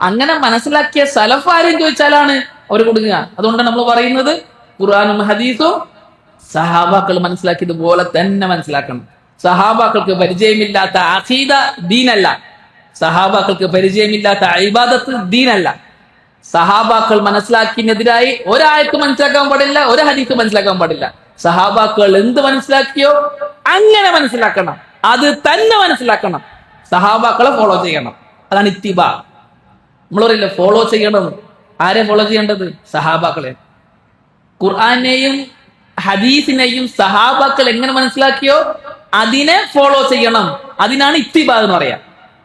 അങ്ങനെ മനസ്സിലാക്കിയ സലഫ് ആരും ചോദിച്ചാലാണ് അവർ കൊടുക്കുക. അതുകൊണ്ടാണ് നമ്മൾ പറയുന്നത് ഖുർആനും ഹദീസും സഹാബാക്കൾ മനസ്സിലാക്കിയതുപോലെ തന്നെ മനസ്സിലാക്കണം. സഹാബാക്കൾക്ക് പരിചയമില്ലാത്ത അഖീദ ദീനല്ല, സഹാബാക്കൾക്ക് പരിചയമില്ലാത്ത ഇബാദത്ത് ദീനല്ല. സഹാബാക്കൾ മനസ്സിലാക്കിയതിനെതിരായി ഒരായത്ത് മനസ്സിലാക്കാൻ പാടില്ല, ഒരു ഹദീസ് മനസ്സിലാക്കാൻ പാടില്ല. സഹാബാക്കൾ എന്ത് മനസ്സിലാക്കിയോ അങ്ങനെ മനസ്സിലാക്കണം, അത് തന്നെ മനസ്സിലാക്കണം. സഹാബാക്കളെ ഫോളോ ചെയ്യണം, അതാണ് ഇത്തിബാ. നമ്മൾ പറയില്ല ഫോളോ ചെയ്യണം. ആരെ ഫോളോ ചെയ്യേണ്ടത്? സഹാബാക്കളെ. ഖുർആനെയും ഹദീസിനെയും സഹാബാക്കൾ എങ്ങനെ മനസ്സിലാക്കിയോ അതിനെ ഫോളോ ചെയ്യണം. അതിനാണ് ഇത്തിബാ എന്ന് പറയാം.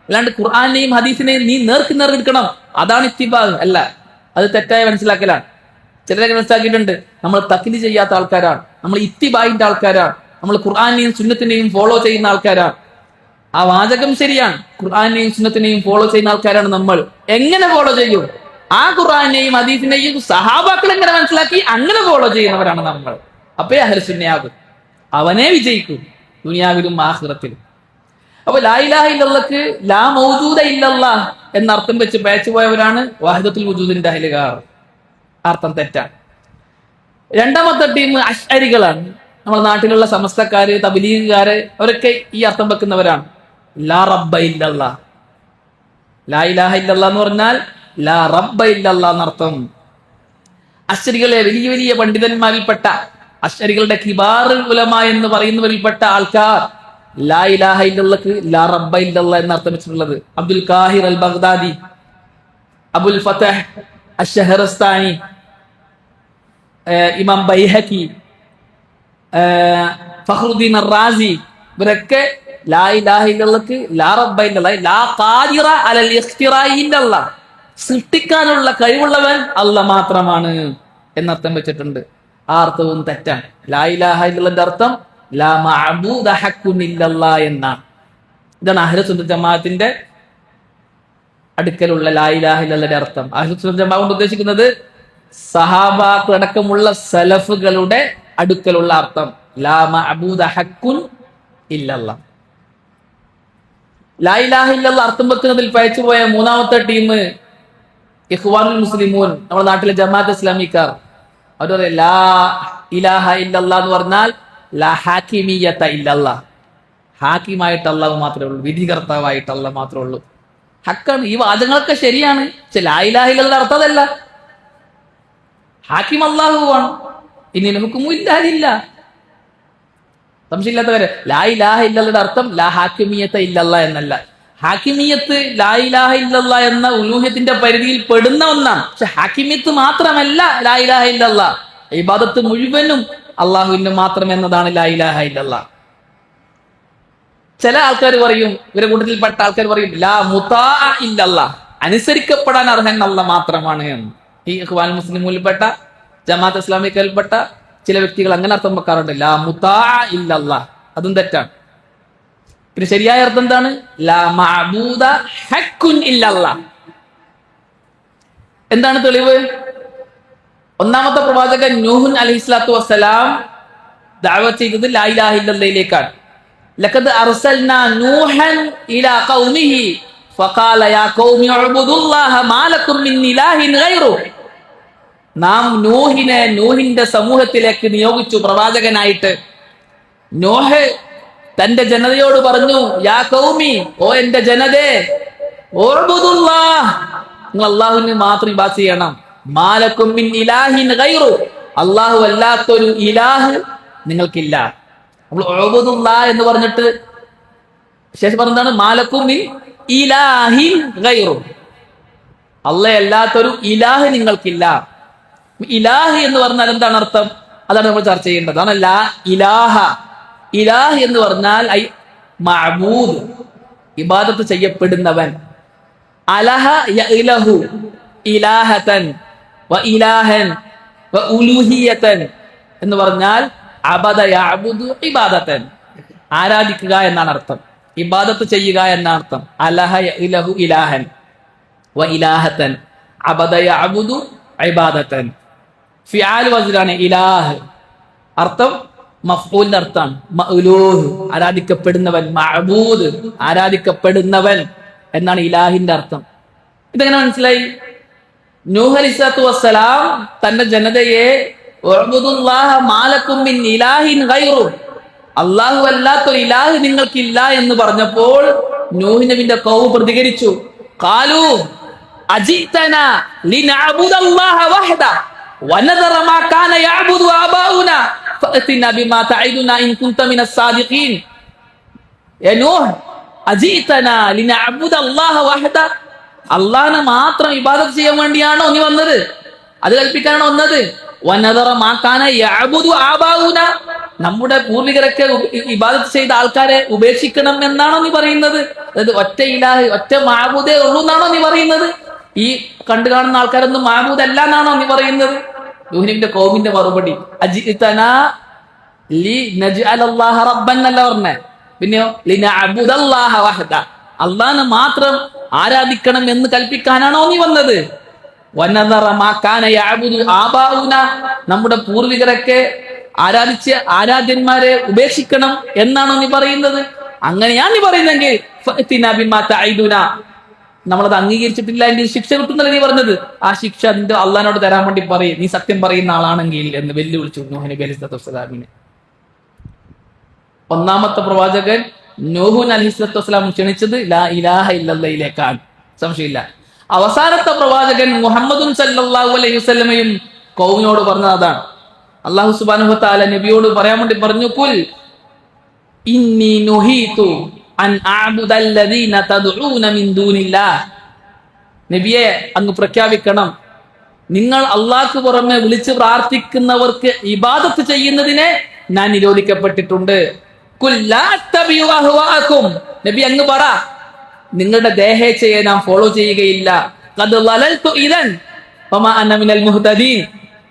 അല്ലാണ്ട് ഖുർആനെയും ഹദീസിനെയും നീ നേർക്ക് നേർക്കെടുക്കണം, അതാണ് ഇത്തിബാ അല്ല. അത് തെറ്റായ മനസ്സിലാക്കലാണ്. ചിലരൊക്കെ മനസ്സിലാക്കിയിട്ടുണ്ട് നമ്മൾ തഖ്ലീദ് ചെയ്യാത്ത ആൾക്കാരാണ്, നമ്മൾ ഇത്തിബായിന്റെ ആൾക്കാരാണ്, നമ്മൾ ഖുർആനെയും സുന്നത്തിനെയും ഫോളോ ചെയ്യുന്ന ആൾക്കാരാണ്. ആ വാചകം ശരിയാണ്. ഖുർആനെയും സുന്നത്തിനെയും ഫോളോ ചെയ്യുന്ന ആൾക്കാരാണ് നമ്മൾ. എങ്ങനെ ഫോളോ ചെയ്യും? ആ ഖുർആനെയും ഹദീസിനെയും സഹാബാക്കൾ എങ്ങനെ മനസ്സിലാക്കി അങ്ങനെ ഫോളോ ചെയ്യുന്നവരാണ് നമ്മൾ. അപ്പേ അഹ്ലു സുന്നയാകും, അവനെ വിജയിക്കും ദുനിയാവിലും ആഖിറത്തിലും. അപ്പൊ ലാ ഇലാഹ ഇല്ലല്ലാഹ്ക്ക് ലാ മൗജൂദ ഇല്ലല്ലാഹ് എന്നർത്ഥം വെച്ച് പേച്ചു പോയവരാണ് വഹദത്തുൽ വജൂദിന്റെ അഹ്ലുകാർ. അർത്ഥം തെറ്റാണ്. രണ്ടാമത്തെ ടീം അശ്അരികളാണ്. നമ്മുടെ നാട്ടിലുള്ള സമസ്തക്കാര്, തബ്ലീഗുകാര്, അവരൊക്കെ ഈ അർത്ഥം വെക്കുന്നവരാണ്. ലാ റബ്ബ ഇല്ലല്ലാഹ്, ലാ ഇലാഹ ഇല്ലല്ലാഹ് എന്ന് പറഞ്ഞാൽ ലാ റബ്ബ ഇല്ലല്ലാഹ് എന്നർത്ഥം. അശ്അരികളെ വലിയ വലിയ പണ്ഡിതന്മാരിൽപ്പെട്ട അശ്അരികളുടെ കിബാറുൽ ഉലമ എന്ന് പറയുന്നവരിൽപ്പെട്ട ആൾക്കാർ ലാ ഇലാഹ ഇല്ലല്ലാഹ്ക്ക് ലാ റബ്ബ ഇല്ലല്ലാഹ് എന്നർത്ഥം വെച്ചിട്ടുള്ളത്. അബ്ദുൽ ഖാഹിർ അൽ ബഗ്ദാദി, അബുൽ ഫതഹ് അശ്ശഹറസ്താനി, ഇമാം ബൈഹഖി, ഫഖ്റുദ്ദീൻ അർ-റാസി, ഇവരൊക്കെ ലാ ഇലാഹ ഇല്ലല്ലാഹ്ക്ക് ലാ റബ്ബ ഇല്ലല്ലാഹ് ലാ ഖാദിറ അലൽ ഇഖ്തിറാഇ ഇല്ലല്ലാഹ്, സൃഷ്ടിക്കാനുള്ള കഴിവുള്ളവൻ അല്ലാഹ് മാത്രമാണ് എന്നർത്ഥം വെച്ചിട്ടുണ്ട്. ആ അർത്ഥവും തെറ്റാണ്. ലാ ഇലാഹ ഇല്ലല്ലാഹിന്റെ അർത്ഥം ലാ മഅബൂദ ഹഖ്ഖുൻ ഇല്ലല്ലാഹ് എന്നാണ്. ഇതാണ് അഹ്ലു സുന്നത്ത് ജമാഅത്തിന്റെ അടുക്കലുള്ള ലാ ഇലാഹ ഇല്ലല്ലാഹയുടെ അർത്ഥം. അഹ്ലു സുന്നത്ത് ജമാഅത്ത് കൊണ്ട് ഉദ്ദേശിക്കുന്നത് സഹാബാക്കൾ അടക്കമുള്ള സലഫുകളുടെ അടുക്കലുള്ള അർത്ഥം ലാ മഅബൂദ ഹഖ്ഖുൻ ഇല്ലല്ലാഹ്. ലാ ഇലാഹ ഇല്ലല്ലാഹ് അർത്ഥം വെക്കുന്നതിൽ പയച്ചുപോയ മൂന്നാമത്തെ ടീം ഇഖ്വാനുൽ മുസ്ലിമൂൻ, നമ്മുടെ നാട്ടിലെ ജമാഅത്ത് ഇസ്ലാമിക്കാർ. അവർ പറയും ലാ ഇലാഹ ഇല്ലല്ലാഹ് എന്ന് പറഞ്ഞാൽ ലാ ഹാക്കിമിയത ഇല്ലല്ലാഹ്, ഹാക്കിമായിട്ട് അല്ലാഹു മാത്രമേ ഉള്ളൂ, വിധികർത്താവായിട്ട് അല്ലാഹ് മാത്രമേ ഉള്ളൂ. ഹക്കാണ്. ഈ വാദങ്ങളൊക്കെ ശരിയാണ്. പക്ഷെ ലാ ഇലാഹ ഇല്ലല്ലാഹ് അർത്ഥം അതല്ല. ഹാക്കിം അല്ലാഹുവാണ്. ഇന്ന ഹുക്മു ഇല്ലാ ലില്ലാഹ്. സംശയമില്ലാത്തവരെ ലാ ഇലാഹ ഇല്ലല്ലാഹയുടെ അർത്ഥം ലാ ഹാക്കിമിയത ഇല്ലല്ലാഹ് എന്നല്ല. ഹാക്കിമിയത്ത് ലാ ഇലാഹ ഇല്ലല്ലാഹ് എന്ന ഉലൂഹിയത്തിന്റെ പരിധിയിൽ പെടുന്ന ഒന്നാണ്. പക്ഷെ ഹാക്കിമിയത്ത് മാത്രമല്ല ലാ ഇലാഹ ഇല്ലല്ലാഹ്. ഇബാദത്ത് മുഴുവനും അള്ളാഹുവിന് മാത്രം എന്നതാണ് ലാ ഇലാഹ ഇല്ലല്ലാഹ്. ചില ആൾക്കാർ പറയും, ഇവരെ കൂട്ടത്തിൽപ്പെട്ട ആൾക്കാർ പറയും ലാ മുതാ ഇല്ലല്ലാഹ്, അനുസരിക്കപ്പെടാൻ അർഹൻ അല്ലാഹ് മാത്രമാണ് എന്ന്. ഈ ഇഖ്വാനുൽ മുസ്ലിമൂനിൽപ്പെട്ട ജമാഅത്ത് ഇസ്ലാമിക്കയിൽപ്പെട്ട ചില വ്യക്തികൾ അങ്ങനെ അർത്ഥം വെക്കാറുണ്ട്, ലാ മുതാ ഇല്ലല്ലാഹ്. അതും തെറ്റാണ്. പിന്നെ ശരിയായ അർത്ഥം എന്താണ്? ലാ മഅബൂദ ഹഖ്ഖുൻ ഇല്ലല്ലാഹ്. എന്താണ് തെളിവ്? ഒന്നാമത്തെ പ്രവാചകൻ നൂഹ് അലൈഹിസ്സലാത്തു വസ്സലാം ദഅവത്ത് ചെയ്തത് ലാ ഇലാഹ ഇല്ലല്ലാഹിലേക്കാണ്. ലഖദ് അർസൽനാ നൂഹൻ ഇലാ ഖൗമിഹി ഫഖാല യാ ഖൗമി ഉഅ്ബുദുല്ലാഹ മാ ലക്കും മിൻ ഇലാഹിൻ ഗൈറു. നാം നൂഹിന്റെ സമൂഹത്തിലേക്ക് നിയോഗിച്ചു പ്രവാചകനായിട്ട്. നോഹ് തന്റെ ജനതയോട് പറഞ്ഞു, യാ ഖൗമി, ഓ എന്റെ ജനതേ, ഉഅ്ബുദുല്ലാഹ്, നിങ്ങൾ അല്ലാഹുവിനെ മാത്രം ഇബാദത്ത് ചെയ്യണം. മാ ലക്കും മിൻ ഇലാഹിൻ ഗൈറു, അല്ലാഹു അല്ലാത്തൊരു ഇലാഹ് നിങ്ങൾക്കില്ല. നമ്മൾ ഉഅ്ബുദുല്ലാഹ് എന്ന് പറഞ്ഞിട്ട് ശേഷം പറഞ്ഞതാണ് മാ ലക്കും മിൻ ഇലാഹിൻ ഗൈറു, അല്ലാഹ് അല്ലാത്തൊരു ഇലാഹ് നിങ്ങൾക്കില്ല. ഇലാഹ് എന്ന് പറഞ്ഞാൽ എന്താണ് അർത്ഥം? അതാണ് നമ്മൾ ചർച്ച ചെയ്യേണ്ടത്. അതാണ് ലാ ഇലാഹ. ഇലാഹ് എന്ന് പറഞ്ഞാൽ ഐ മഅബൂദ്, ഇബാദത്ത് ചെയ്യപ്പെടുന്നവൻ. അലഹ യഇലഹു ഇലാഹതൻ വ ഇലാഹൻ വ ഉലൂഹിയതൻ എന്ന് പറഞ്ഞാൽ അബദ യഅബുദു ഇബാദതൻ, ആരാധിക്കുക എന്നാണ് അർത്ഥം, ഇബാദത്ത് ചെയ്യുക എന്നാണ് അർത്ഥം. അലഹ യഇലഹു ഇലാഹൻ വ ഇലാഹതൻ അബദ യഅബുദു ഇബാദതൻ. ഫിആൽ വസ്ലാണ് ഇലാഹ്, അർത്ഥം മഫ്ഊലിന്റെ അർത്ഥമാണ് മഅ്ലൂഹ്, ആരാധിക്കപ്പെടുന്നവൻ. മഅബൂദ്, ആരാധിക്കപ്പെടുന്നവൻ എന്നാണ് ഇലാഹിന്റെ അർത്ഥം. ഇതെങ്ങനെ മനസ്സിലായി? നൂഹ് അലൈഹിസ്സലാത്തു വസ്സലാം തന്റെ ജനതയെ ഉഅ്ബുദുല്ലാഹ മാ ലക്കും മിൻ ഇലാഹിൻ ഗൈറു, അല്ലാഹു അല്ലാത്തൊരു ഇലാഹ് നിങ്ങൾക്കില്ല എന്ന് പറഞ്ഞപ്പോൾ നൂഹ് നബിയുടെ ഖൗം പ്രതികരിച്ചു. ഖാലൂ അജിതനാ ലിനഅബുദല്ലാഹ വഹദ വനദറ മാ കാന യഅബുദു ആബാഉനാ ഫഅതിനാ ബിമാ തഈദുനാ ഇൻ കുൻത മിനസ് സാദിഖീൻ. യാ നൂഹ് അജിതനാ ലിനഅബുദല്ലാഹ വഹദ, അല്ലാഹനെ മാത്രം ഇബാദത്ത് ചെയ്യാൻ വേണ്ടിയാണോ നീ വന്നത്? അത് കൽപ്പിക്കാനാണോ വന്നത്? വനദറ മാ കാന യഅബുദു ആബാഉനാ, നമ്മുടെ പൂർവികരൊക്കെ ഇബാദത്ത് ചെയ്ത ആൾക്കാരെ ഉപേക്ഷിക്കണം എന്നാണോ നീ പറയുന്നത്? അതായത് ഒറ്റ ഇലാഹ്, ഒറ്റ മഅബൂദേ ഉള്ളൂ എന്നാണോ നീ പറയുന്നത്? ഈ കണ്ടു കാണുന്ന ആൾക്കാരൊന്നും മഅബൂദ് അല്ല എന്നാണോ നീ പറയുന്നത്? നൂഹിന്റെ ഖൗമിന്റെ മറുപടി അജിതനാ ലിനജ്അലല്ലാഹ റബ്ബൻ എന്നല്ല പറഞ്ഞേ, പിന്നെയോ ലിനഅബുദല്ലാഹ വഹദ, അല്ലാഹനെ മാത്രം ആരാധിക്കണം എന്ന് കൽപ്പിക്കാനാണോ നീ വന്നത്? വനദറ മാ കാന യഅബുദു ആബാഉനാ, നമ്മുടെ പൂർവികരൊക്കെ ആരാധിച്ച ആരാധ്യന്മാരെ ഉപേക്ഷിക്കണം എന്നാണോ നീ പറയുന്നത്? അങ്ങനെയാണ് നീ പറയുന്നെങ്കിൽ ഫഅതിനാ ബിമാ തഈദുനാ, നമ്മളത് അംഗീകരിച്ചിട്ടില്ല എങ്കിൽ ശിക്ഷ കിട്ടുന്നല്ലേ നീ പറഞ്ഞത്? ആ ശിക്ഷ നിന്റെ അള്ളാഹിനോട് തരാൻ വേണ്ടി പറയും, നീ സത്യം പറയുന്ന ആളാണെങ്കിൽ എന്ന് വെല്ലുവിളിച്ചു നൂഹ് നബി അലൈഹിസ്സലാത്തു വസ്സലാമിനെ. ഒന്നാമത്തെ പ്രവാചകൻ നൂഹ് അലൈഹിസ്സലാത്തു വസ്സലാം ക്ഷണിച്ചത് ലാ ഇലാഹ ഇല്ലല്ലാഹിലേക്കാണ്, സംശയമില്ല. അവസാനത്തെ പ്രവാചകൻ മുഹമ്മദും സല്ലല്ലാഹു അലൈഹി വസല്ലമയും ഖൗമിനോട് പറഞ്ഞത് അതാണ്. അല്ലാഹു സുബ്ഹാനഹു വ തആല നബിയോട് പറയാൻ വേണ്ടി പറഞ്ഞു, കുൽ ഇന്നി നുഹീതു അൻ അഅബുദല്ലദീന തദ്ഊന മിൻ ദൂനില്ലാഹ്. നബിയെ അങ്ങ് പ്രഖ്യാപിക്കണം, നിങ്ങൾ അള്ളാഹ്ക്ക് പുറമെ വിളിച്ച് പ്രാർത്ഥിക്കുന്നവർക്ക് ഇബാദത്ത് ചെയ്യുന്നതിനെ ഞാൻ നിരോധിക്കപ്പെട്ടിട്ടുണ്ട്. കുൽ ലാ അത്തബിഉ അഹ്വാഅകും, നബി അങ്ങ് പറ, നിങ്ങളുടെ ദേഹേച്ഛയെ നാം ഫോളോ ചെയ്യുകയില്ല. ഖദ് ളലൽതു ഇദൻ വമാ അന മിനൽ മുഹ്തദീൻ,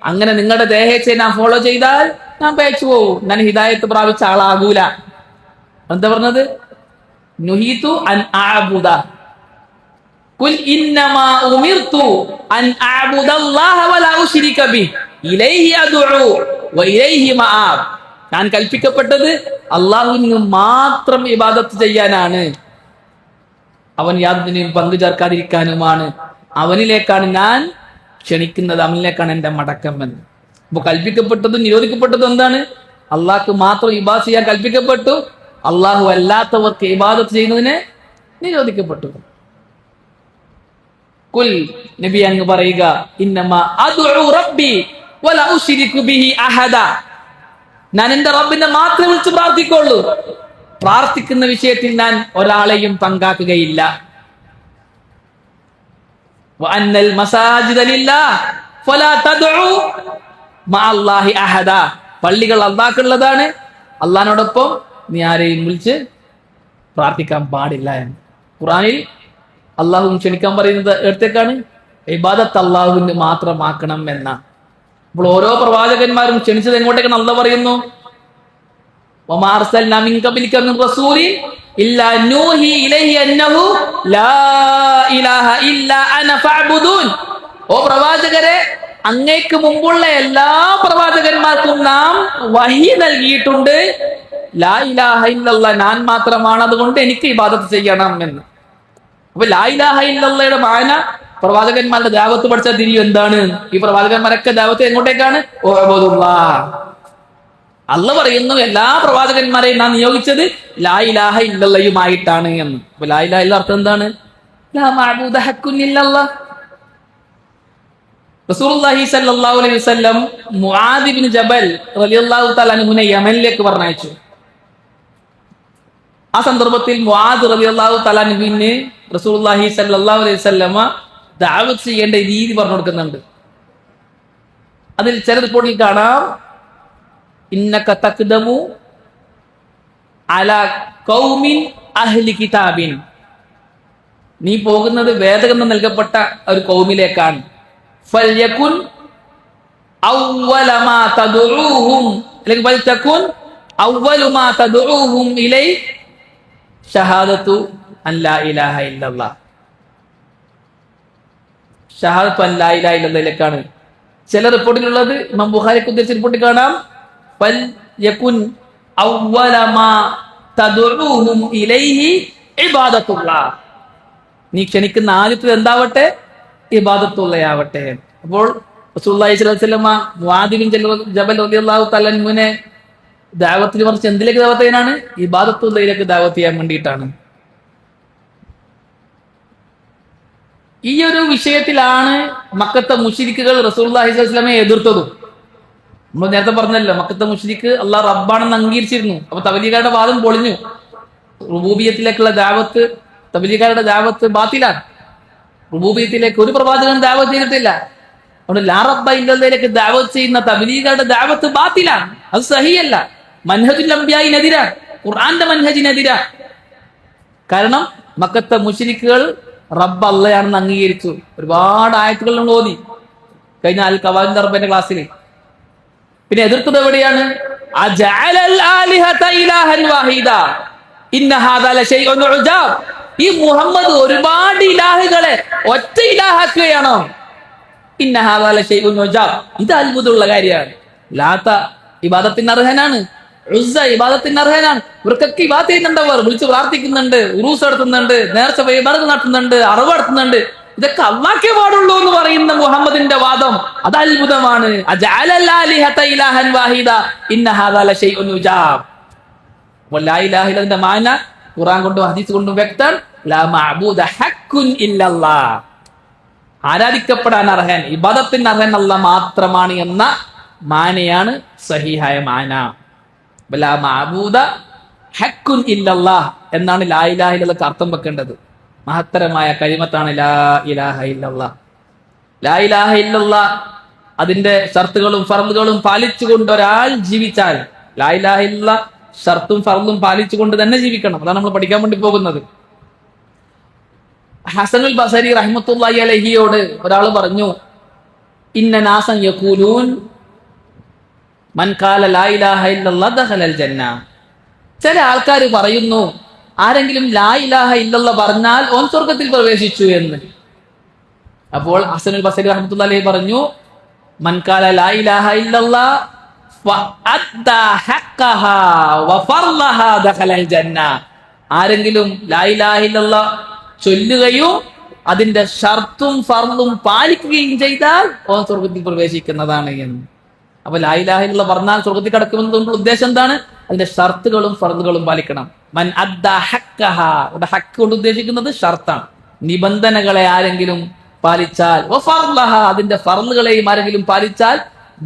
അങ്ങനെ നിങ്ങളുടെ ദേഹേച്ഛയെ നാം ഫോളോ ചെയ്താൽ ഞാൻ പേച്ചു പോവും, ഞാൻ ഹിദായത്ത് പ്രാപിച്ച ആളാകൂല. എന്താ പറഞ്ഞത്? നുഹീതു അൻ അഅബുദ ഖുൽ ഇന്നമാ ഉമിർതു അൻ അഅബുദല്ലാഹ വലാ ഉശ്രിക ബിഹി ഇലൈഹി അദ്ഉ വ ഇലൈഹി മആബ്. ഞാൻ കൽപ്പിക്കപ്പെട്ടത് അള്ളാഹുവിന് മാത്രം ഇബാദത്ത് ചെയ്യാനാണ്, അവൻ യാതൊന്നിനെയും പങ്കു ചേർക്കാതിരിക്കാനുമാണ്, അവനിലേക്കാണ് ഞാൻ ക്ഷണിക്കുന്നത്, അവനിലേക്കാണ് എന്റെ മടക്കം എന്ന്. അപ്പൊ കൽപ്പിക്കപ്പെട്ടതും നിരോധിക്കപ്പെട്ടതും എന്താണ്? അള്ളാഹ്ക്ക് മാത്രം ഇബാദത്ത് ചെയ്യാൻ കൽപ്പിക്കപ്പെട്ടു, അള്ളാഹു അല്ലാത്തവർക്ക് ഇബാദത്ത് ചെയ്യുന്നതിനെ നിരോധിക്കപ്പെട്ടു. കുൽ, നബി അങ്ങ് പറയുക, ഇന്നമാ അദ്ഉ റബ്ബി വലാ ഉശ്രികു ബിഹി അഹദ, ഞാൻ എന്റെ റബ്ബിനെ മാത്രമേ വിളിച്ച് പ്രാർത്ഥിക്കുള്ളൂ, പ്രാർത്ഥിക്കുന്ന വിഷയത്തിൽ ഞാൻ ഒരാളെയും പങ്കാക്കുകയില്ല. വഅന്നൽ മസാജിദ ലില്ലാഹ് ഫലാ തദ്ഉ മഅല്ലാഹി അഹദ, പള്ളികൾ അല്ലാഹുക്കുള്ളതാണ്, അള്ളാഹിനോടൊപ്പം നീ ആരെയും വിളിച്ച് പ്രാർത്ഥിക്കാൻ പാടില്ല എന്ന്. ഖുർആനിൽ അള്ളാഹു ക്ഷണിക്കാൻ പറയുന്നത് എടുത്തേക്കാണ്, ഇബാദത്ത് അള്ളാഹുവിന് മാത്രമാക്കണം എന്ന. അപ്പോൾ ഓരോ പ്രവാചകന്മാരും ക്ഷണിച്ചത് എങ്ങോട്ടേക്കാണ്? അള്ളാഹ് പറയുന്നു, വമാ അർസൽനാ മിൻ ഖബ്ലിക മിൻ റസൂലിൻ ഇല്ലാ നൂഹി ഇലൈഹി അന്നഹു ലാ ഇലാഹ ഇല്ലാ അന ഫഅ്ബുദൂൻ. ഓ പ്രവാചകരെ, അങ്ങേക്ക് മുമ്പുള്ള എല്ലാ പ്രവാചകന്മാർക്കും നാം വഹി നൽകിയിട്ടുണ്ട്, ലാ ഇലാഹ ഇല്ലല്ലാഹ്, ഞാൻ മാത്രമാണ്, അതുകൊണ്ട് എനിക്ക് ഇബാദത്ത് ചെയ്യണം എന്ന്. അപ്പൊ ലാ ഇലാഹ ഇല്ലല്ലാഹയുടെ മാന പ്രവാചകന്മാരുടെ ദഅവത്ത് പഠിച്ചാൽ തിരിയും എന്താണ്? ഈ പ്രവാചകന്മാരൊക്കെ ദഅവത്ത് എങ്ങോട്ടേക്കാണ്? അള്ളാഹ് പറയുന്നു, എല്ലാ പ്രവാചകന്മാരെയും നാം നിയോഗിച്ചത് ലാ ഇലാഹ ഇല്ലല്ലാഹയുമായിട്ടാണ് എന്ന്. അപ്പൊ ലാ ഇലാഹ ഇല്ല അർത്ഥം എന്താണ്? ലാ മഅബൂദ ഹഖ്കുൻ ഇല്ലല്ലാഹ്. റസൂലുള്ളാഹി സ്വല്ലല്ലാഹു അലൈഹി വസല്ലം മുആദ് ഇബ്നു ജബൽ റളിയല്ലാഹു തആല അൻഹുവിനെ യമനിലേക്ക് പറഞ്ഞയച്ചു. ആ സന്ദർഭത്തിൽ മുആദ് റളിയല്ലാഹു തആല അൻഹുവിനെ റസൂലുള്ളാഹി സ്വല്ലല്ലാഹു അലൈഹി വസല്ലമ ദഅവത്ത് ചെയ്യേണ്ട രീതി പറഞ്ഞു കൊടുക്കുന്നുണ്ട്. അതിൽ ചില റിപ്പോർട്ടിൽ കാണാം, ഇന്നക തഖ്ദമു അലാ ഖൗമിൻ അഹ്ലി കിതാബിൻ, നീ പോകുന്നത് വേദഗ്രന്ഥം നൽകപ്പെട്ട ഒരു ഖൗമിലേക്കാണ്. ഫൽയകുൻ അവ്വല മാ തദ്ഉഹും, അല്ലെങ്കിൽ ഫൽതകുൻ അവ്വലു മാ തദ്ഉഹും ഇലൈ ഷഹാദത്തു അൻ ലാ ഇലാഹ ഇല്ലല്ലാഹ്. ഷഹാദത്തു അൻ ലാ ഇലാഹ ഇല്ലല്ലാഹിലേക്കാണ്. ചില റിപ്പോർട്ടിലുള്ളത് ഇമാം ബുഖാരിക്ക് ഉദ്ധരിച്ച റിപ്പോർട്ടിൽ കാണാം, ഫൽയകുൻ അവ്വല മാ തദ്ഉഹും ഇലൈഹി ഇബാദത്തുല്ലാഹ്, നീ ക്ഷണിക്കുന്ന ആദ്യത്തെ എന്താവട്ടെ? ഇബാദത്തുള്ളയാവട്ടെ. അപ്പോൾ റസൂലുള്ളാഹി സ്വല്ലല്ലാഹു അലൈഹി വസല്ലമ മുആദ് ബിൻ ജബൽ റളിയല്ലാഹു തആല അൻഹുവിനെ ദഅവത്തിന് മറിച്ച് എന്തിലേക്ക് ദഅവത്ത് ചെയ്യാനാണ്? ഇബാദത്തുള്ളയിലേക്ക് ദഅവത്ത് ചെയ്യാൻ വേണ്ടിയിട്ടാണ്. ഈ ഒരു വിഷയത്തിലാണ് മക്കത്തെ മുശ്രിക്കുകൾ റസൂലുള്ളാഹി സ്വല്ലല്ലാഹു അലൈഹി വസല്ലമയെ എതിർത്തതും. നമ്മൾ നേരത്തെ പറഞ്ഞല്ലോ, മക്കത്തെ മുശ്രിക്ക് അള്ളാഹ് റബ്ബാണെന്ന് അംഗീകരിച്ചിരുന്നു. അപ്പൊ തബ്ലീഗുകാരുടെ വാദം പൊളിഞ്ഞു. റുബൂബിയത്തിലേക്കുള്ള ദഅവത്ത്, തബ്ലീഗുകാരുടെ ദഅവത്ത് ബാത്തിലാണ്. റുബൂബിയത്തിലേക്ക് ഒരു പ്രവാചകൻ ദഅവത്ത് ചെയ്തിട്ടില്ല. അതുകൊണ്ട് ലാ റബ്ബ ഇല്ലല്ലാഹിലേക്ക് ദഅവത്ത് ചെയ്യുന്ന തബ്ലീഗുകാരുടെ ദഅവത്ത് ബാത്തിലാണ്, അത് സഹിയല്ല, മൻഹജുൽ അംബിയായിനെതിരാണ്, ഖുർആന്റെ മൻഹജിനെതിരാണ്. കാരണം മക്കത്തെ മുശ്രിക്കുകൾ റബ്ബ് അള്ളയാണെന്ന് അംഗീകരിച്ചു. ഒരുപാട് ആയത്തുകൾ നമ്മൾ ഓതി കഴിഞ്ഞ അൽ ഖവാഇദ് അർബന്റെ ക്ലാസ്സിൽ. പിന്നെ എതിർത്തത് എവിടെയാണ്? അജഅലൽ ആലിഹത ഇലാഹൻ വഹീദ ഇന്ന ഹാദാ ലശൈഉൻ ഉജാബ്, ഈ മുഹമ്മദ് ഒരുപാട് ഇലാഹുകളെ ഒറ്റ ഇലാഹാക്കുകയാണോ? ഇന്ന ഹാദാ ലശൈഉൻ ഉജാബ്, ഇത് അത്ഭുതമുള്ള കാര്യമാണ്. ലാത്ത ഇബാദത്തിന് അർഹനാണ്, ഉസ്സ ഇബാദത്തിന് അർഹനാണ്. ഇവർക്കൊക്കെ ഇബാദത്ത് ചെയ്യുന്നുണ്ടവർ, വിളിച്ച് പ്രാർത്ഥിക്കുന്നുണ്ട്, ഉറൂസ് നടത്തുന്നുണ്ട്, നേർച്ച വഴിപാട് നടത്തുന്നുണ്ട്, അറിവ് നടത്തുന്നുണ്ട്. ഇതൊക്കെ അല്ലാഹ്ക്കേ പാടുള്ളൂ എന്ന് പറയുന്ന മുഹമ്മദിന്റെ വാദം അത് അത്ഭുതമാണ്. അജഅലൽ ആലിഹത ഇലാഹൻ വഹീദ ഇന്ന ഹാദാ ലശൈഉൻ ഉജാബ്. ലാ ഇലാഹ ഇല്ലല്ലാഹിന്റെ മാന ഖുർആൻ കൊണ്ടും ഹദീസ് കൊണ്ടും വ്യക്തം, ലാ മഅബൂദ ഹഖ്കുൻ ഇല്ലല്ലാഹ്, ആരാധിക്കപ്പെടാൻ അർഹൻ, ഇബാദത്തിന് അർഹൻ അല്ലാഹ് മാത്രമാണ് എന്ന മാനയാണ് സഹീഹായ മാന. ലാ മഅബൂദ ഹഖ്കുൻ ഇല്ലല്ലാഹ് എന്നാണ് ലാ ഇലാഹ ഇല്ലല്ലാഹ് അർത്ഥം വെക്കേണ്ടത്. മഹത്തരമായ കലിമത്താണ് ലാ ഇലാഹ ഇല്ലല്ലാഹ്. ലാ ഇലാഹ ഇല്ലല്ലാഹ് അതിന്റെ ഷർത്തുകളും ഫർളുകളും പാലിച്ചുകൊണ്ട് ഒരാൾ ജീവിച്ചാൽ, ലാ ഇലാഹ ഇല്ലല്ലാഹ് ഷർത്തും ഫർളും പാലിച്ചുകൊണ്ട് തന്നെ ജീവിക്കണം. അതാണ് നമ്മൾ പഠിക്കാൻ വേണ്ടി പോകുന്നത്. ഹസനുൽ ബസരി റഹ്മത്തുള്ളാഹി അലൈഹിയോട് ഒരാൾ പറഞ്ഞു, ഇന്ന നാസൻ യഖൂലൂൻ മൻ ഖാല ലാ ഇലാഹ ഇല്ലല്ലാഹ് ദഖലൽ ജന്ന. ചില ആൾക്കാർ പറയുന്നു ആരെങ്കിലും ലാ ഇലാഹ ഇല്ലല്ലാഹ് പറഞ്ഞാൽ ഓൻ സ്വർഗത്തിൽ പ്രവേശിച്ചു എന്ന്. അപ്പോൾ ഹസനുൽ ബസരി റഹ്മത്തുള്ളാഹി അലൈഹി പറഞ്ഞു, മൻ ഖാല ലാ ഇലാഹ ഇല്ലല്ലാഹ് ഫഅദ്ദാ ഹഖ്ഖഹാ വഫർളഹാ ദഖലൽ ജന്ന. ആരെങ്കിലും ലാ ഇലാഹ ഇല്ലല്ലാഹ് ചൊല്ലുകയും അതിന്റെ ഷർത്തും ഫർളും പാലിക്കുകയും ചെയ്താൽ ഓൻ സ്വർഗത്തിൽ പ്രവേശിക്കുന്നതാണ് എന്ന്. അപ്പൊ ലാ ഇലാഹ ഇല്ലല്ലാഹ് പറഞ്ഞാൽ സ്വർഗത്തിൽ കടക്കുമെന്നതുകൊണ്ടുള്ള ഉദ്ദേശം എന്താണ്? അതിന്റെ ഷർത്തുകളും ഫർളുകളും പാലിക്കണം. മൻ അദ്ദാ ഹഖ്ഖഹാ, ഇവിടെ ഹഖ് കൊണ്ട് ഉദ്ദേശിക്കുന്നത് ഷർത്താണ്. നിബന്ധനകളെ ആരെങ്കിലും പാലിച്ചാൽ, വഫർളഹാ, അതിന്റെ ഫർളുകളെയും ആരെങ്കിലും പാലിച്ചാൽ,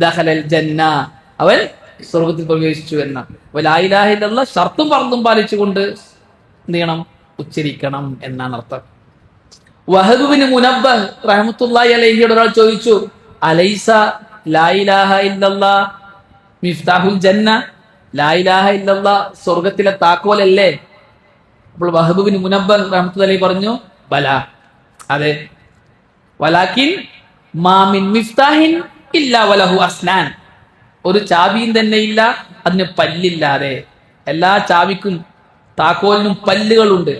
ദഖലൽ ജന്ന, അവൻ സ്വർഗത്തിൽ പ്രവേശിച്ചു എന്ന. അപ്പൊ ലാ ഇലാഹ ഇല്ലല്ലാഹ് ഷർത്തും ഫർളും പാലിച്ചുകൊണ്ട് എന്ത് ചെയ്യണം? ഉച്ചരിക്കണം എന്നാണ് അർത്ഥം. വഹബ് ബിൻ മുനബ്ബഹ് റഹ്മത്തുള്ളാഹി അലൈഹിയോട് ഒരാൾ ചോദിച്ചു, അലൈസ ലാ ഇലാഹ ഇല്ലല്ലാഹ് മിഫ്താഹുൽ ജന്ന, ലാ ഇലാഹ ഇല്ലല്ലാഹ് സ്വർഗത്തിലെ താക്കോലല്ലേ? അപ്പോൾ വഹബ് ബിൻ മുനബ്ബഹ് റഹ്മത്തുള്ളാഹി അലൈഹി പറഞ്ഞു, ബല, അതെ, വലാകിൻ മാ മിൻ മിഫ്താഹിൻ ഇല്ലാ വലഹു അസ്നാൻ, ഒരു ചാവിയും തന്നെ ഇല്ല അതിന് പല്ലില്ലാതെ. എല്ലാ ചാവിക്കും താക്കോലിനും പല്ലുകളുണ്ട്.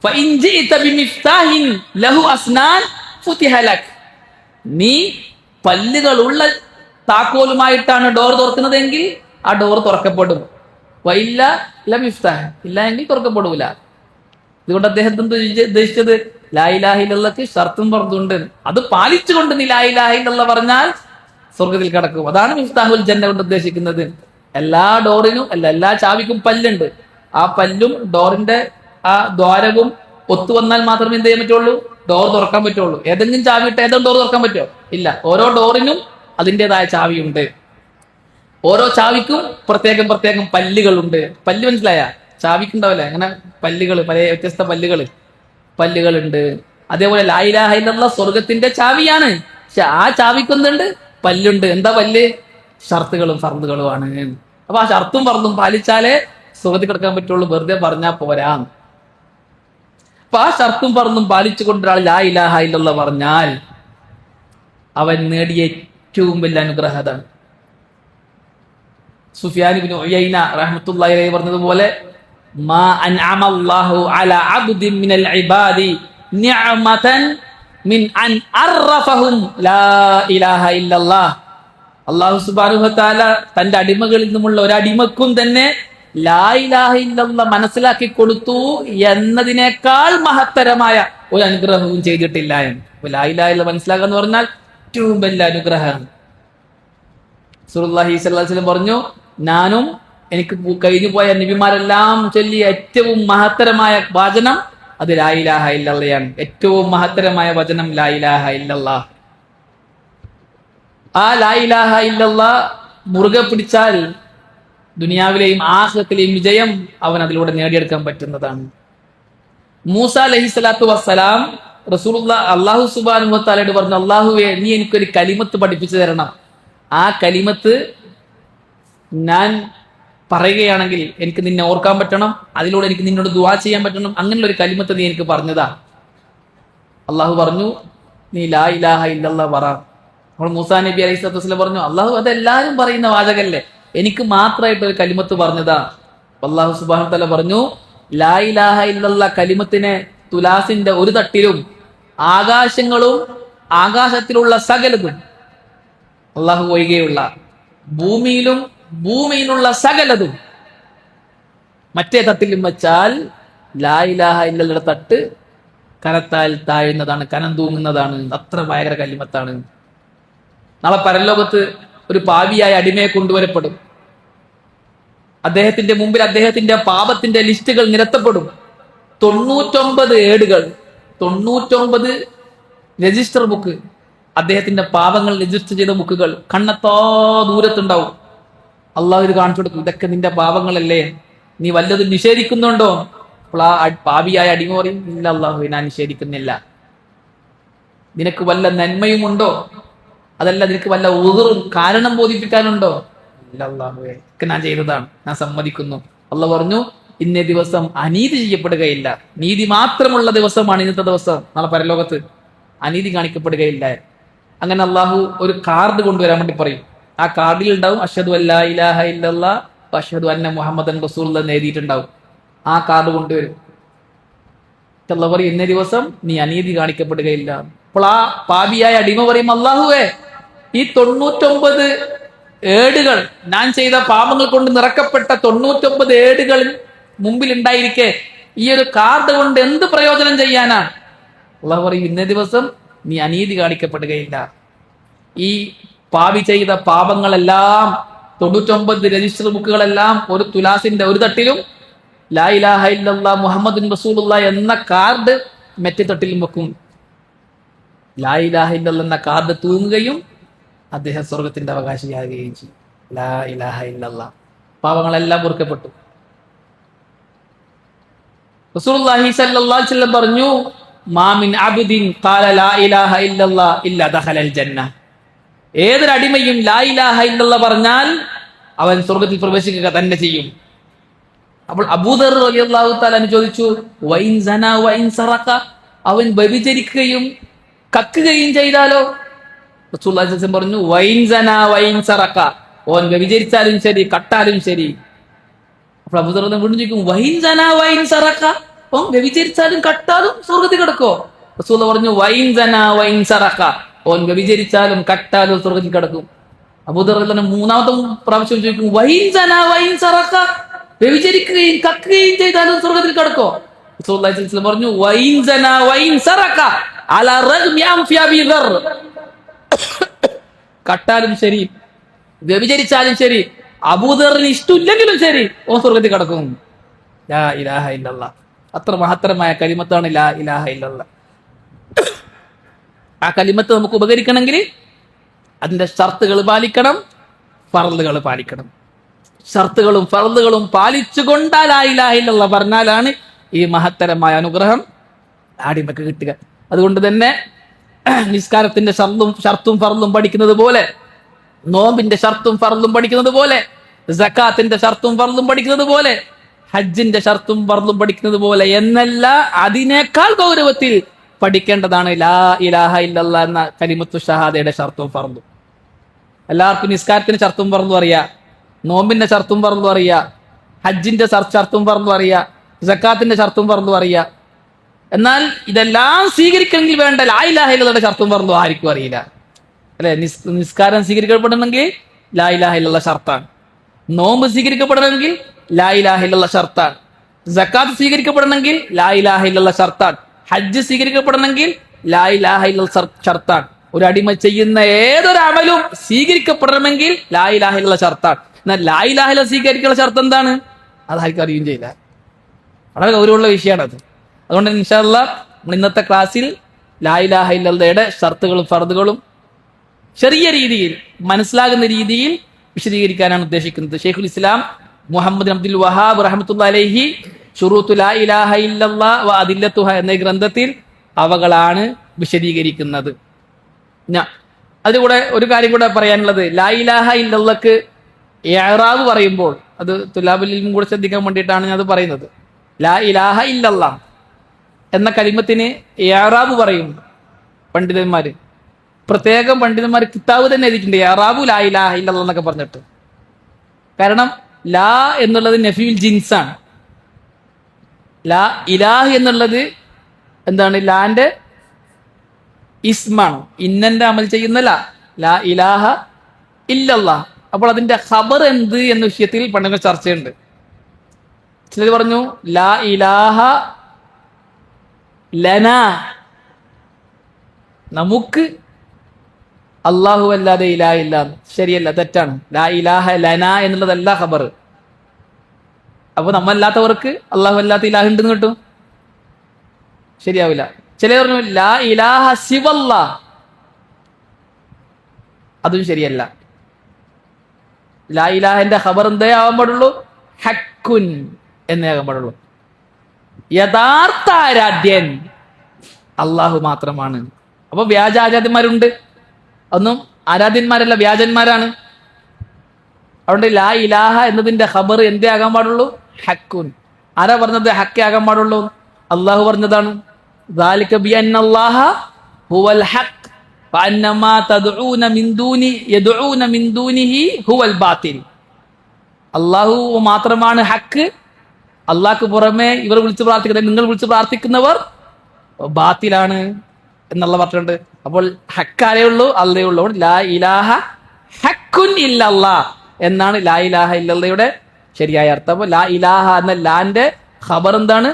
ഫഇൻ ജിഇത ബിമിഫ്താഹിൻ ലഹു അസ്നാൻ ഫുതിഹ ലക്, നീ പല്ലുകളുള്ള താക്കോലുമായിട്ടാണ് ഡോർ തുറക്കുന്നതെങ്കിൽ ആ ഡോർ തുറക്കപ്പെടും. വഇല്ല ലം യുഫ്തഹ്, ഇല്ല എങ്കിൽ തുറക്കപ്പെടൂല. ഇതുകൊണ്ട് അദ്ദേഹം എന്ത് ഉദ്ദേശിച്ചത്? ലാ ഇലാഹ ഇല്ലല്ലാഹ്ക്ക് ഷർത്തും ഫർളുണ്ട്, അത് പാലിച്ചുകൊണ്ട് നീ ലാ ഇലാഹ ഇല്ലല്ലാഹ് പറഞ്ഞാൽ സ്വർഗത്തിൽ കടക്കും. അതാണ് മിഫ്താഹുൽ ജന്ന കൊണ്ട് ഉദ്ദേശിക്കുന്നത്. എല്ലാ ഡോറിനും എല്ലാ ചാവിക്കും പല്ലുണ്ട്. ആ പല്ലും ഡോറിന്റെ ആ ദ്വാരവും ഒത്തു വന്നാൽ മാത്രമേ എന്ത് ചെയ്യാൻ പറ്റുള്ളൂ? ഡോർ തുറക്കാൻ പറ്റുള്ളൂ. ഏതെങ്കിലും ചാവി ഇട്ട് ഏതെങ്കിലും ഡോർ തുറക്കാൻ പറ്റുമോ? ഇല്ല. ഓരോ ഡോറിനും അതിൻ്റെതായ ചാവിയുണ്ട്. ഓരോ ചാവിക്കും പ്രത്യേകം പ്രത്യേകം പല്ലുകളുണ്ട്. പല്ല് മനസ്സിലായ? ചാവിക്കുണ്ടാവില്ല അങ്ങനെ പല്ലുകൾ, പല വ്യത്യസ്ത പല്ലുകളുണ്ട്. അതേപോലെ ലാ ഇലാഹ ഇല്ലല്ലാഹ് സ്വർഗത്തിന്റെ ചാവിയാണ്. പക്ഷെ ആ ചാവിക്കൊന്നുണ്ട്, പല്ലുണ്ട്. എന്താ പല്ല്? ഷർത്തുകളും ഫർളുകളുമാണ്. അപ്പൊ ആ ഷർത്തും ഫർളും പാലിച്ചാലേ സ്വർഗത്തിൽ കിടക്കാൻ പറ്റുള്ളൂ, വെറുതെ പറഞ്ഞാൽ പോരാ. അപ്പൊ ആ ഷർത്തും ഫർളും പാലിച്ചുകൊണ്ട് ഒരാൾ ലാ ഇലാഹ ഇല്ലല്ലാഹ് പറഞ്ഞാൽ അവൻ നേടിയ ഏറ്റവും വലിയ അനുഗ്രഹതാണ്. സുഫിയാൻ ഇബ്നു ഉയൈന റഹ്മത്തുള്ളാഹി അലൈഹി പറഞ്ഞതുപോലെ, മാ അൻഅമ അല്ലാഹു അലാ അബ്ദിൻ മിനൽ ഇബാദി നിഅമതൻ മിൻ അൻ അറഫഹും ലാ ഇലാഹ ഇല്ലല്ലാഹ്. അല്ലാഹു സുബ്ഹാനഹു വ തആല തന്റെ അടിമകളിൽ നിന്നുമുള്ള ഒരു അടിമക്കും തന്നെ ലാ ഇലാഹ ഇല്ലല്ലാഹ് മനസ്സിലാക്കി കൊടുത്തു എന്നതിനേക്കാൾ മഹത്തരമായ ഒരു അനുഗ്രഹവും ചെയ്തിട്ടില്ല എന്ന്. ലാ ഇലാഹ ഇല്ലല്ലാഹ് മനസ്സിലാക്കുക എന്ന് പറഞ്ഞാൽ ഏറ്റവും വലിയ അനുഗ്രഹമാണ്. റസൂലുള്ളാഹി സ്വല്ലല്ലാഹു അലൈഹി വസല്ലം പറഞ്ഞു, ഞാനും എനിക്ക് കഴിഞ്ഞു പോയ നബിമാരെല്ലാം ചൊല്ലിയ ഏറ്റവും മഹത്തരമായ വചനം അത് ലാ ഇലാഹ ഇല്ലല്ലാഹയാണ്. ഏറ്റവും മഹത്തരമായ വചനം ലാ ഇലാഹ ഇല്ലല്ലാഹ്. ആ ലാ ഇലാഹ ഇല്ലല്ലാഹ് മുറുകെ പിടിച്ചാൽ ദുനിയാവിലെയും ആഖിറത്തിലെയും വിജയം അവൻ അതിലൂടെ നേടിയെടുക്കാൻ പറ്റുന്നതാണ്. മൂസ അലൈഹിസ്സലാത്തു വസ്സലാം റസൂലുള്ളാഹി അല്ലാഹു സുബ്ഹാനഹു വ തആലയോട് പറഞ്ഞു, അല്ലാഹുവേ, നീ എനിക്കൊരു കലിമത്ത് പഠിപ്പിച്ചു തരണം. ആ കലിമത്ത് ഞാൻ പറയുകയാണെങ്കിൽ എനിക്ക് നിന്നെ ഓർക്കാൻ പറ്റണം, അതിലൂടെ എനിക്ക് നിന്നോട് ദുആ ചെയ്യാൻ പറ്റണം. അങ്ങനെയുള്ള ഒരു കലിമത്ത് നീ എനിക്ക് പറഞ്ഞതാ. അള്ളാഹു പറഞ്ഞു, നീ ലാ ഇലാഹ ഇല്ലല്ലാഹ് പറ. അപ്പോൾ മൂസാ നബി അലൈഹി സ്വലാത്തു വസ്സലാം പറഞ്ഞു, അള്ളാഹു അതെല്ലാരും പറയുന്ന വാചകല്ലേ, എനിക്ക് മാത്രമായിട്ട് ഒരു കലിമത്ത് പറഞ്ഞതാ. അള്ളാഹു സുബ്ഹാനഹു വ തആല പറഞ്ഞു, ലാ ഇലാഹ ഇല്ലല്ലാഹ് കലിമത്തിനെ തുലാസിന്റെ ഒരു തട്ടിലും ആകാശങ്ങളും ആകാശത്തിലുള്ള സകലതും, അള്ളാഹു ഒഴികെയുള്ള ഭൂമിയിലുള്ള സകലതും മറ്റേ തട്ടിലും വെച്ചാൽ ലാ ഇലാഹ ഇല്ലല്ലാഹ് തട്ട് കനത്താൽ താഴുന്നതാണ്, കനം തൂങ്ങുന്നതാണ്. അത്ര ഭയങ്കര കലിമത്താണ്. നാളെ പരലോകത്ത് ഒരു പാപിയായ അടിമയെ കൊണ്ടുവരപ്പെടും. അദ്ദേഹത്തിന്റെ മുമ്പിൽ അദ്ദേഹത്തിന്റെ പാപത്തിന്റെ ലിസ്റ്റുകൾ നിരത്തപ്പെടും. 99 ഏടുകൾ, 99 രജിസ്റ്റർ ബുക്ക്, അദ്ദേഹത്തിന്റെ പാപങ്ങൾ രജിസ്റ്റർ ചെയ്ത ബുക്കുകൾ കണ്ണെത്താ ദൂരത്തുണ്ടാവും. അള്ളാഹു ഇത് കാണിച്ചു കൊടുക്കും, ഇതൊക്കെ നിന്റെ പാപങ്ങളല്ലേ, നീ വല്ലതും നിഷേധിക്കുന്നുണ്ടോ? അപ്പോൾ ആ പാപിയായ അടിമ പറയും, ഇല്ല അള്ളാഹു, ഞാൻ നിഷേധിക്കുന്നില്ല. നിനക്ക് വല്ല നന്മയും ഉണ്ടോ? അതല്ല, നിനക്ക് വല്ല ഉദറും കാരണം ബോധിപ്പിക്കാനുണ്ടോ? ഇല്ല അള്ളാഹുവേ, ഞാൻ ചെയ്തതാണ്, ഞാൻ സമ്മതിക്കുന്നു. അള്ളാഹു പറഞ്ഞു, ഇന്നേ ദിവസം അനീതി ചെയ്യപ്പെടുകയില്ല, നീതി മാത്രമുള്ള ദിവസമാണ് ഇന്നത്തെ ദിവസം. നാളെ പരലോകത്ത് അനീതി കാണിക്കപ്പെടുകയില്ല. അങ്ങനെ അള്ളാഹു ഒരു കാർഡ് കൊണ്ടുവരാൻ വേണ്ടി പറയും. ആ ആ കാർഡിൽ ഉണ്ടാവും അഷ്ഹദു അല്ലാ ഇലാഹ ഇല്ലല്ലാഹ് അഷ്ഹദു അന്ന മുഹമ്മദൻ റസൂലുള്ളാഹ് എന്ന് എഴുതിയിട്ടുണ്ടാവും. ആ കാർഡ് കൊണ്ടുവരും. അല്ലാഹു പറയും ഇന്ന ദിവസം നീ അനീതി കാണിക്കപ്പെടുകയില്ല. അപ്പോൾ ആ പാപിയായ അടിമ പറയും, അല്ലാഹുവേ, ഈ 99 ഏടുകൾ, ഞാൻ ചെയ്ത പാപങ്ങൾ കൊണ്ട് നിറക്കപ്പെട്ട 99 ഏടുകൾ മുമ്പിൽ ഉണ്ടായിരിക്കെ ഈ ഒരു കാർഡ് കൊണ്ട് എന്ത് പ്രയോജനം ചെയ്യാനാ? അല്ലാഹു പറയും ഇന്ന ദിവസം നീ അനീതി കാണിക്കപ്പെടുകയില്ല. ഈ പാപി ചെയ്ത പാപങ്ങളെല്ലാം 99 രജിസ്റ്റർ ബുക്കുകളെല്ലാം ഒരു തുലാസിന്റെ ഒരു തട്ടിലും ലാ ഇലാഹ ഇല്ലല്ലാഹ് മുഹമ്മദുൻ റസൂലുള്ളാഹ് എന്ന കാർഡ് മറ്റേ തട്ടിലും വെക്കും. ലാ ഇലാഹ ഇല്ലല്ലാഹ് എന്ന കാർഡ് തൂങ്ങുകയും അദ്ദേഹം സ്വർഗത്തിന്റെ അവകാശിയാകുകയും ചെയ്യും. ലാ ഇലാഹ ഇല്ലല്ലാഹ്. പാപങ്ങളെല്ലാം പൊറുക്കപ്പെട്ടു. റസൂലുള്ളാഹി സ്വല്ലല്ലാഹു അലൈഹി വസല്ലം പറഞ്ഞു, മാ മിൻ അബ്ദിൻ ഖാല ലാ ഇലാഹ ഇല്ലല്ലാഹ് ഇല്ലാ ദഖലൽ ജന്ന. ഏതൊരു അടിമയും ലാ ഇലാഹ ഇല്ലല്ലാഹ് പറഞ്ഞാൽ അവൻ സ്വർഗത്തിൽ പ്രവേശിക്കുക തന്നെ ചെയ്യും. അപ്പോൾ അബൂദർ റളിയല്ലാഹു തആല ചോദിച്ചു, വൈൻ സന വൈൻ സറഖ, അവൻ വ്യഭിചരിക്കുകയും കക്കുകയും ചെയ്താലോ? റസൂലുള്ളാഹി സ്വല്ലല്ലാഹു അലൈഹി വസല്ലം പറഞ്ഞു, വൈൻ സന വൈൻ സറഖ, ഓൻ വ്യഭിചരിച്ചാലും ശരി കട്ടാലും ശരി. അപ്പോൾ അബൂദർ വീണ്ടും ചോദിക്കും, വൈൻ സന വൈൻ സറഖ, ഓൻ വ്യഭിചരിച്ചാലും കട്ടാലും സ്വർഗ്ഗത്തിൽ കിടക്കോ? റസൂലുള്ളാഹി പറഞ്ഞു, വൈൻ സന വൈൻ സറഖ, ഓൻ വ്യഭിചരിച്ചാലും കട്ടാലും സ്വർഗ്ഗത്തിൽ കിടക്കും. അബൂദർ മൂന്നാമത്തെ പ്രാവശ്യം ചോദിക്കും, വൈൻ സന വൈൻ സറഖ, വ്യഭിചരിക്കുകയും കക്കുകയും ചെയ്താലും സ്വർഗ്ഗത്തിൽ കിടക്കോ? റസൂലുള്ളാഹി സ്വല്ലല്ലാഹു അലൈഹി വസല്ലം പറഞ്ഞു, വൈൻ സന വൈൻ സറഖ അലാ റഗ്മി അൻഫി അബീ ദർ, കട്ടാലും ശരി വ്യഭിചരിച്ചാലും ശരി അബൂദറിന് ഇഷ്ടമില്ലെങ്കിലും ശരി ഓൻ സ്വർഗ്ഗത്തിൽ കിടക്കും. ലാ ഇലാഹ ഇല്ലല്ലാഹ്. അത്ര മഹത്തരമായ കലിമത്താണ് ലാ ഇലാഹ ഇല്ലല്ലാഹ്. ആ കലിമത്ത് നമുക്ക് ഉപകരിക്കണമെങ്കിൽ അതിന്റെ ഷർത്തുകൾ പാലിക്കണം, ഫർളുകൾ പാലിക്കണം. ഷർത്തുകളും ഫർളുകളും പാലിച്ചുകൊണ്ട് ലാ ഇലാഹ ഇല്ലല്ലാഹ് പറഞ്ഞാലാണ് ഈ മഹത്തരമായ അനുഗ്രഹം അടിമക്ക് കിട്ടുക. അതുകൊണ്ട് തന്നെ നിസ്കാരത്തിന്റെ ഷർത്തും ഫർളും പഠിക്കുന്നത് പോലെ, നോമ്പിന്റെ ഷർത്തും ഫർളും പഠിക്കുന്നത് പോലെ, സക്കാത്തിന്റെ ഷർത്തും ഫർളും പഠിക്കുന്നത് പോലെ, ഹജ്ജിന്റെ ഷർത്തും ഫർളും പഠിക്കുന്നത് പോലെ എന്നല്ല, അതിനേക്കാൾ ഗൗരവത്തിൽ പഠിക്കേണ്ടതാണ് ലാ ഇലാഹ ഇല്ലല്ലാഹ് എന്ന കലിമത്തു ഷഹാദയുടെ ഷർത്തും ഫർളും. എല്ലാവർക്കും നിസ്കാരത്തിന്റെ ഷർത്തും ഫർളും അറിയാം, നോമ്പിന്റെ ഷർത്തും ഫർളും അറിയാം, ഹജ്ജിന്റെ ഷർത്തും ഫർളും അറിയാം, സക്കാത്തിന്റെ ഷർത്തും ഫർളും അറിയാം. എന്നാൽ ഇതെല്ലാം സ്വീകരിക്കണമെങ്കിൽ വേണ്ട ലാ ഇലാഹ ഇല്ലല്ലാഹയുടെ ഷർത്തും ഫർളും ആർക്കും അറിയില്ല. അല്ലെ? നിസ്കാരം സ്വീകരിക്കപ്പെടണമെങ്കിൽ ലാ ഇലാഹ ഇല്ലല്ലാഹ് ഷർത്താണ്. നോമ്പ് സ്വീകരിക്കപ്പെടണമെങ്കിൽ ലാ ഇലാഹ ഇല്ലല്ലാഹ് ഷർത്താണ്. സക്കാത്ത് സ്വീകരിക്കപ്പെടണമെങ്കിൽ ലാ ഇലാഹ ഇല്ലല്ലാഹ് ഷർത്താണ്. ഹജ്ജ് സ്വീകരിക്കപ്പെടണമെങ്കിൽ ലാ ഇലാഹ ഇല്ലല്ലാഹ് ഷർത്താണ്. ഒരു അടിമ ചെയ്യുന്ന ഏതൊരു അമലും സ്വീകരിക്കപ്പെടണമെങ്കിൽ ലാ ഇലാഹ ഇല്ലല്ലാഹ് ഷർത്താണ്. എന്നാൽ ലാ ഇലാഹ ഇല്ലല്ലാഹ് സ്വീകരിക്കാനുള്ള ഷർത്ത് എന്താണ്? അതാർക്കും അറിയുകയും ചെയ്യില്ല. വളരെ ഗൗരവമുള്ള വിഷയമാണത്. അതുകൊണ്ട് ഇൻഷാ അല്ലാഹ് നമ്മൾ ഇന്നത്തെ ക്ലാസ്സിൽ ലാ ഇലാഹ ഇല്ലല്ലാഹയുടെ ഷർത്തുകളും ഫർദുകളും ചെറിയ രീതിയിൽ മനസ്സിലാകുന്ന രീതിയിൽ വിശദീകരിക്കാനാണ് ഉദ്ദേശിക്കുന്നത്. ഷെയ്ഖുൽ ഇസ്ലാം മുഹമ്മദ് അബ്ദുൽ വഹാബ് റഹ്മത്തുള്ളാഹി അലൈഹി ശുറൂത്തു ലാ ഇലാഹ ഇല്ലല്ലാഹ് വ അദില്ലത്തുഹ എന്ന ഗ്രന്ഥത്തിൽ അവകളാണ് വിശദീകരിക്കുന്നത്. അതിലൂടെ ഒരു കാര്യം കൂടെ പറയാനുള്ളത്, ലാ ഇലാഹ ഇല്ലല്ലാഹ്ക്ക് ഇഅ്റാബ് പറയുമ്പോൾ അത് തുലാബുൽ ഇൽമും കൂടെ ശ്രദ്ധിക്കാൻ വേണ്ടിയിട്ടാണ് ഞാൻ അത് പറയുന്നത്. ലാ ഇലാഹ ഇല്ലല്ലാഹ് എന്ന കലിമത്തിന് ഇഅ്റാബ് പറയും പണ്ഡിതന്മാര്. പ്രത്യേകം പണ്ഡിതന്മാർ കിതാബ് തന്നെ എഴുതിയിട്ടുണ്ട്, ഇഅ്റാബു ലാ ഇലാഹ ഇല്ലല്ലാഹ് എന്നൊക്കെ പറഞ്ഞിട്ട്. കാരണം ലാ എന്നുള്ളത് നഫീൽ ജിൻസാണ്. ലാ ഇലാഹ് എന്നുള്ളത് എന്താണ്? ലാന്റെ ഇസ്മാണ്, ഇന്നന്റെ അമൽ ചെയ്യുന്ന ലാ ഇലാഹ ഇല്ലല്ലാഹ്. അപ്പോൾ അതിന്റെ ഖബർ എന്ത് എന്ന വിഷയത്തിൽ പണ്ഡിതർ ചർച്ചയുണ്ട്. ചിലർ പറഞ്ഞു ലാ ഇലാഹ ലന, നമുക്ക് അള്ളാഹു അല്ലാതെ ഇലാഹ ഇല്ല. ശരിയല്ല, തെറ്റാണ്. ലാ ഇലാഹ ലന എന്നുള്ളതല്ല ഖബർ. അപ്പൊ നമ്മല്ലാത്തവർക്ക് അള്ളാഹു അല്ലാത്ത ഇലാഹ ഉണ്ടെന്ന് കിട്ടും, ശരിയാവില്ല. ചിലർ പറഞ്ഞു ലാ ഇലാഹ സിവല്ലാ, അതും ശരിയല്ല. ലാ ഇലാഹന്റെ ഖബർ എന്തേ ആവാൻ പാടുള്ളൂ? ഹക്കുൻ എന്നേ ആകാൻ പാടുള്ളൂ. യഥാർത്ഥ ആരാധ്യൻ അള്ളാഹു മാത്രമാണ്. അപ്പൊ വ്യാജ ആരാധ്യന്മാരുണ്ട്, ഒന്നും ആരാധ്യന്മാരല്ല, വ്യാജന്മാരാണ്. അതുകൊണ്ട് ലാ ഇലാഹ എന്നതിന്റെ ഖബർ എന്തേ ആകാൻ പാടുള്ളൂ? ഹക്കുൻ. ആരാ പറഞ്ഞത് ഹക്കേ ആകാൻ പാടുള്ളൂ? അള്ളാഹു പറഞ്ഞതാണ്. ദാലിക ബിഅന്നല്ലാഹ ഹുവൽ ഹഖ്, ഫഅന്നമാ തദ്ഊന മിൻ ദൂനി യദ്ഊന മിൻ ദൂനിഹി ഹുവൽ ബാത്തിൽ. അല്ലാഹു മാത്രമാണ് ഹക്ക്, അള്ളാഹ്ക്ക് പുറമെ ഇവർ വിളിച്ച് പ്രാർത്ഥിക്കുന്നത്, നിങ്ങൾ വിളിച്ച് പ്രാർത്ഥിക്കുന്നവർ ബാത്തിലാണ് എന്നുള്ള പറഞ്ഞിട്ടുണ്ട്. അപ്പോൾ ഹക്കാരേ ഉള്ളൂ, അള്ളേ ഉള്ളൂ. ലാ ഇലാഹ ഹക്കുൻ ഇല്ലല്ലാ എന്നാണ് ലാ ഇലാഹ ഇല്ലല്ലയുടെ ശരിയായ അർത്ഥം. അപ്പോൾ ലാ ഇലാഹ എന്ന ലാന്റെ ഖബർ എന്താണ്?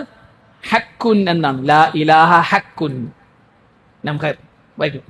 ഹക്കുൻ എന്നാണ്. ലാ ഇലാഹ ഹക്കുൻ. നമുക്ക് വായിക്കും.